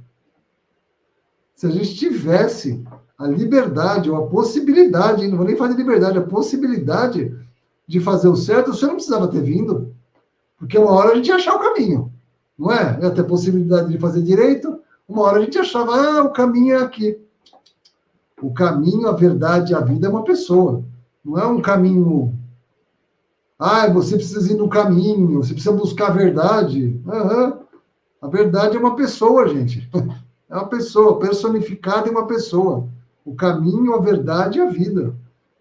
Se a gente tivesse a liberdade, ou a possibilidade, não vou nem falar de liberdade, a possibilidade de fazer o certo, o senhor não precisava ter vindo. Porque uma hora a gente ia achar o caminho. Não é? Ia ter possibilidade de fazer direito, uma hora a gente achava, o caminho é aqui. O caminho, a verdade, a vida é uma pessoa. Não é um caminho... você precisa ir no caminho, você precisa buscar a verdade. A verdade é uma pessoa, gente. É uma pessoa, personificada em uma pessoa. O caminho, a verdade e a vida.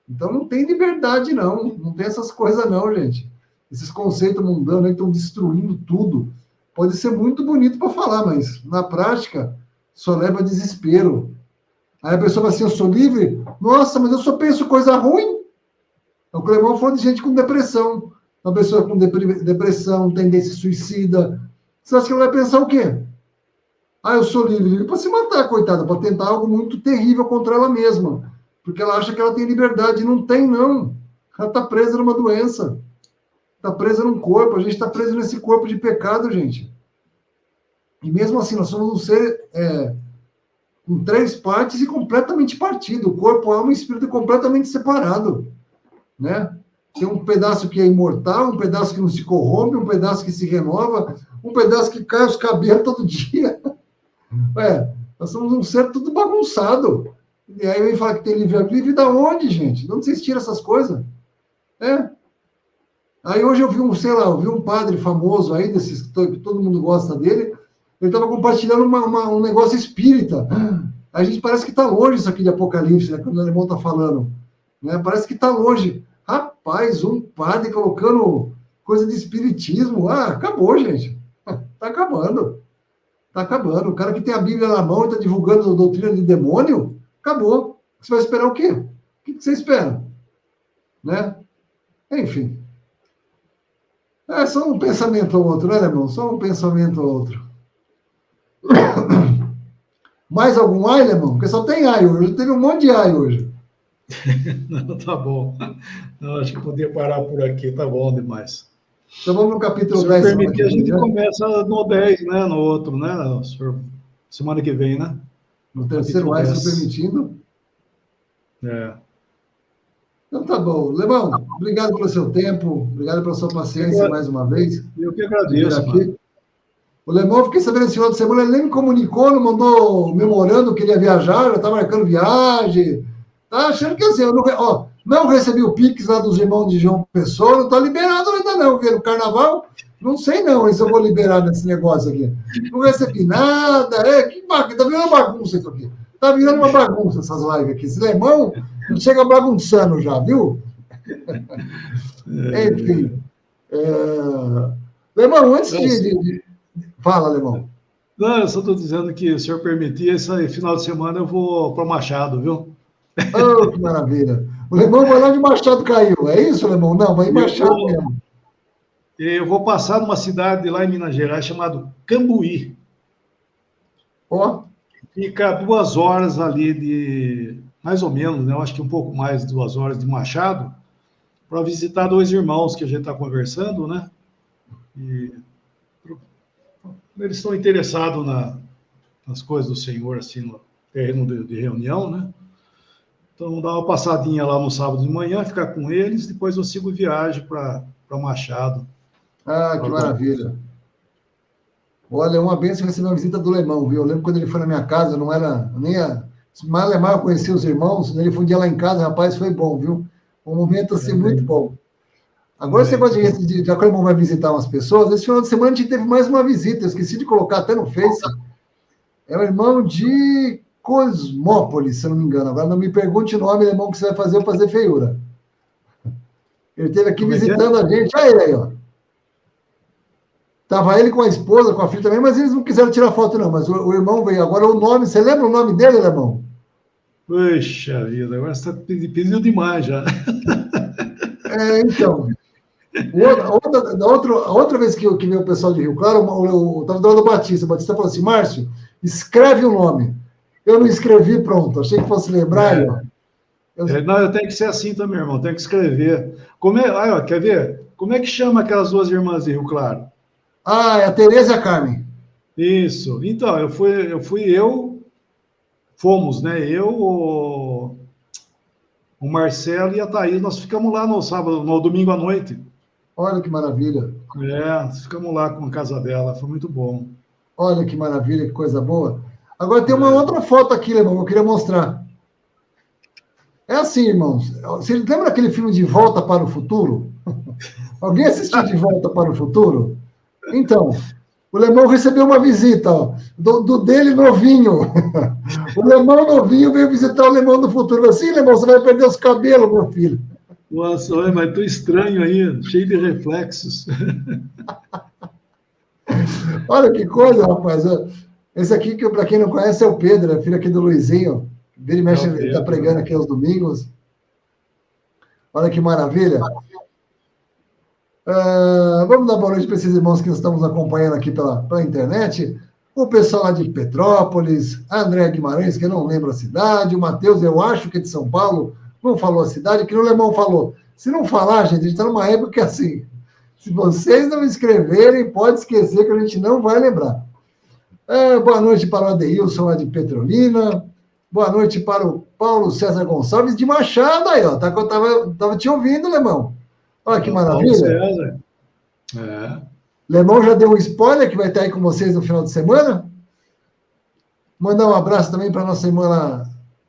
Então não tem liberdade, não. Não tem essas coisas, não, gente. Esses conceitos mundanos aí estão destruindo tudo. Pode ser muito bonito para falar, mas na prática só leva a desespero. Aí a pessoa vai assim, eu sou livre? Nossa, mas eu só penso coisa ruim. O Clemão falou de gente com depressão. Uma pessoa com depressão, tendência suicida. Você acha que ela vai pensar o quê? Eu sou livre para se matar, coitada, para tentar algo muito terrível contra ela mesma. Porque ela acha que ela tem liberdade. Não tem, não. Ela está presa numa doença. Está presa num corpo. A gente está preso nesse corpo de pecado, gente. E mesmo assim, nós somos um ser com 3 partes e completamente partido. O corpo, a alma e o espírito completamente separado. Né? Tem um pedaço que é imortal, um pedaço que não se corrompe, um pedaço que se renova, um pedaço que cai os cabelos todo dia. Nós somos um ser tudo bagunçado. E aí vem falar que tem livre-arbítrio. Livre da onde, gente? De onde vocês tiram essas coisas? Aí hoje eu vi um padre famoso aí, desses que todo mundo gosta dele, ele estava compartilhando um negócio espírita. A gente parece que está longe isso aqui de Apocalipse, né? Quando o alemão está falando. Né? Parece que está longe. Rapaz, um padre colocando coisa de espiritismo. Acabou, gente. Está acabando. Está acabando. O cara que tem a Bíblia na mão e está divulgando a doutrina de demônio, acabou. Você vai esperar o quê? O que você espera? Né? Enfim. Só um pensamento ou outro, né, irmão? Só um pensamento ou outro. Mais algum ai, irmão? Porque só tem ai hoje. Teve um monte de ai hoje. Não, tá bom. Não, acho que podia parar por aqui. Tá bom demais. Então vamos no capítulo Se 10. Se permitir, a gente começa no 10, né? No outro, né? Semana que vem, né? No terceiro ai, se permitindo. Então tá bom. Lebão, obrigado pelo seu tempo, obrigado pela sua paciência mais uma vez. Eu que agradeço, aqui. O Lebão, fiquei sabendo esse final de semana, ele nem me comunicou, não mandou memorando que ele ia viajar, já tá marcando viagem. Tá achando que assim, eu não recebi o Pix lá dos irmãos de João Pessoa, não tá liberado ainda não, viu? No carnaval, Não sei não se eu vou liberar nesse negócio aqui. Não recebi nada. Tá virando uma bagunça isso aqui. Tá virando uma bagunça essas lives aqui. Esse Lemão chega bagunçando já, viu? Enfim. Lemão, antes Fala, Lemão. Não, eu só estou dizendo que, se o senhor permitir, esse final de semana eu vou para o Machado, viu? Oh, que maravilha. O Lemão vai lá onde o Machado caiu. É isso, Lemão? Não, vai em Machado mesmo. Eu vou passar numa cidade lá em Minas Gerais chamada Cambuí. Ó. Fica 2 horas ali de... Mais ou menos, né? Eu acho que um pouco mais de 2 horas de Machado, para visitar 2 irmãos que a gente está conversando, né? E eles estão interessados nas coisas do Senhor, assim, no terreno de reunião, né? Então, dar uma passadinha lá no sábado de manhã, ficar com eles, depois eu sigo viagem para Machado. Ah, que maravilha. Olha, é uma bênção receber uma visita do Lemão, viu? Eu lembro quando ele foi na minha casa, não era nem a... Mal eu conheci os irmãos, ele foi um dia lá em casa, rapaz, foi bom, viu? Um momento, assim, muito bom. Agora, você pode já que o Lemão vai visitar umas pessoas, esse final de semana a gente teve mais uma visita, eu esqueci de colocar até no Face. É o irmão de Cosmópolis, se eu não me engano. Agora não me pergunte o nome, irmão, que você vai fazer eu fazer feiura. Ele esteve aqui visitando a gente. Olha ele aí, ó. Tava ele com a esposa, com a filha também, mas eles não quiseram tirar foto, não. Mas o irmão veio. Agora o nome, você lembra o nome dele, irmão? Puxa vida, agora você está pedindo demais já. Então. A outra vez que veio o pessoal de Rio Claro, eu estava do Batista. O Batista falou assim: Márcio, escreve o nome. Eu não escrevi, pronto. Achei que fosse lembrar. Não, eu tenho que ser assim também, irmão. Tenho que escrever. Quer ver? Como é que chama aquelas 2 irmãs de Rio Claro? Ah, é a Tereza e a Carmen. Isso. Então, fomos, né? O Marcelo e a Thaís, nós ficamos lá no domingo à noite. Olha que maravilha. Ficamos lá com a casa dela, foi muito bom. Olha que maravilha, que coisa boa. Agora tem uma outra foto aqui, irmão, que eu queria mostrar. É assim, irmãos. Você lembra aquele filme De Volta para o Futuro? Alguém assistiu De Volta para o Futuro? Então, o Lemão recebeu uma visita, ó, do dele novinho. O Lemão novinho veio visitar o Lemão do futuro. Assim, Lemão, você vai perder os cabelos, meu filho. Nossa, olha, mas tô estranho aí, cheio de reflexos. Olha que coisa, rapaz. Esse aqui, que para quem não conhece, é o Pedro, é filho aqui do Luizinho. Vira e mexe, ele está pregando aqui aos domingos. Olha que maravilha. Vamos dar boa noite para esses irmãos que nós estamos acompanhando aqui pela internet. O pessoal lá de Petrópolis, a André Guimarães, que eu não lembro a cidade, o Matheus, eu acho que é de São Paulo, não falou a cidade, que o Lemão falou. Se não falar, gente, a gente está numa época que, assim, se vocês não escreverem, pode esquecer que a gente não vai lembrar. Boa noite para o Adeilson, lá de Petrolina. Boa noite para o Paulo César Gonçalves de Machado, aí, ó. Tava te ouvindo, Lemão. Olha que maravilha. Lemão já deu um spoiler que vai estar aí com vocês no final de semana. Mandar um abraço também para nossa irmã,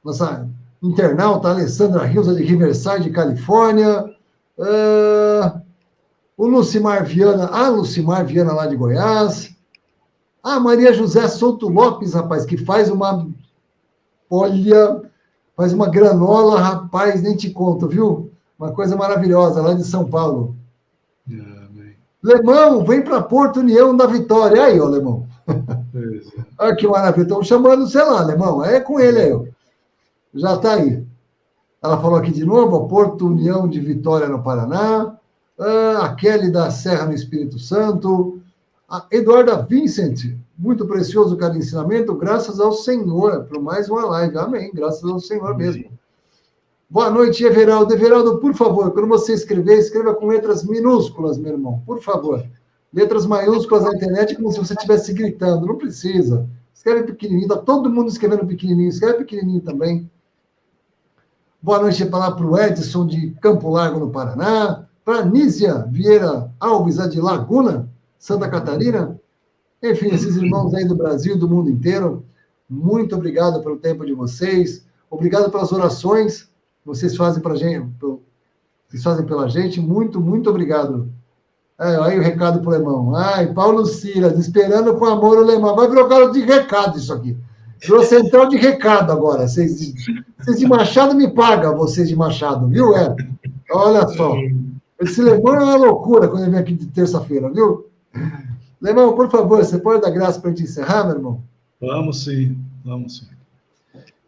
nossa internauta, Alessandra Rilza, de Riverside, Califórnia. O Lucimar Viana, a Lucimar Viana lá de Goiás. A Maria José Souto Lopes, rapaz, que faz uma granola, rapaz, nem te conto, viu? Uma coisa maravilhosa, lá de São Paulo. Lemão, vem para Porto União da Vitória. Aí, ó, Lemão. Olha que maravilha. Estão chamando, sei lá, Lemão. É com ele aí, ó. Já está aí. Ela falou aqui de novo, ó, Porto União de Vitória, no Paraná. A Kelly da Serra, no Espírito Santo. A Eduarda Vincent, muito precioso cada ensinamento, graças ao Senhor, por mais uma live. Amém, graças ao Senhor mesmo. Boa noite, Everaldo. Everaldo, por favor, quando você escrever, escreva com letras minúsculas, meu irmão, por favor. Letras maiúsculas na internet, como se você estivesse gritando, não precisa. Escreve pequenininho, tá todo mundo escrevendo pequenininho, escreve pequenininho também. Boa noite para o Edson, de Campo Largo, no Paraná. Para Nízia Vieira Alves, a de Laguna, Santa Catarina. Enfim, esses irmãos aí do Brasil, do mundo inteiro, muito obrigado pelo tempo de vocês. Obrigado pelas orações que vocês fazem para gente, vocês fazem pela gente. Muito, muito obrigado. Aí o recado pro Lemão. Ai, Paulo Silas, esperando com amor o Lemão. Vai virar cara de recado isso aqui. Virou central de recado agora. Vocês de Machado me pagam, vocês de Machado, viu? Olha só. Esse Lemão é uma loucura quando ele vem aqui de terça-feira, viu? Lemão, por favor, você pode dar graça para a gente encerrar, meu irmão? Vamos sim, vamos sim.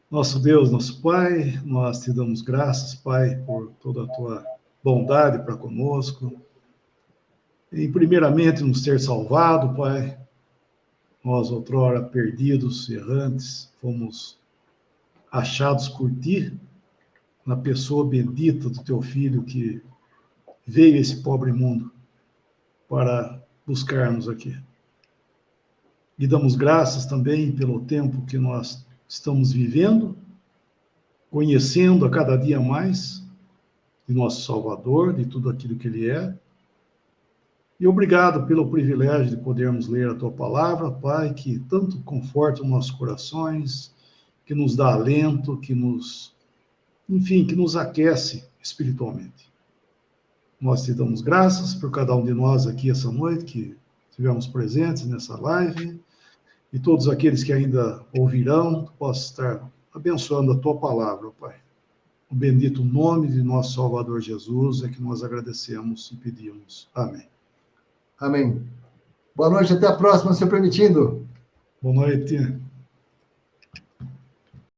Nosso Deus, nosso Pai, nós te damos graças, Pai, por toda a tua bondade para conosco. E, primeiramente, nos ter salvado, Pai. Nós, outrora, perdidos, errantes, fomos achados por ti, na pessoa bendita do teu Filho, que veio a esse pobre mundo para buscar-nos aqui. E damos graças também pelo tempo que nós estamos vivendo, conhecendo a cada dia mais de nosso Salvador, de tudo aquilo que Ele é. E obrigado pelo privilégio de podermos ler a Tua Palavra, Pai, que tanto conforta os nossos corações, que nos dá alento, que nos aquece espiritualmente. Nós te damos graças por cada um de nós aqui essa noite, que estivemos presentes nessa live, e todos aqueles que ainda ouvirão, possam estar abençoando a Tua Palavra, Pai. O bendito nome de nosso Salvador Jesus é que nós agradecemos e pedimos. Amém. Amém. Boa noite, até a próxima, se permitindo. Boa noite.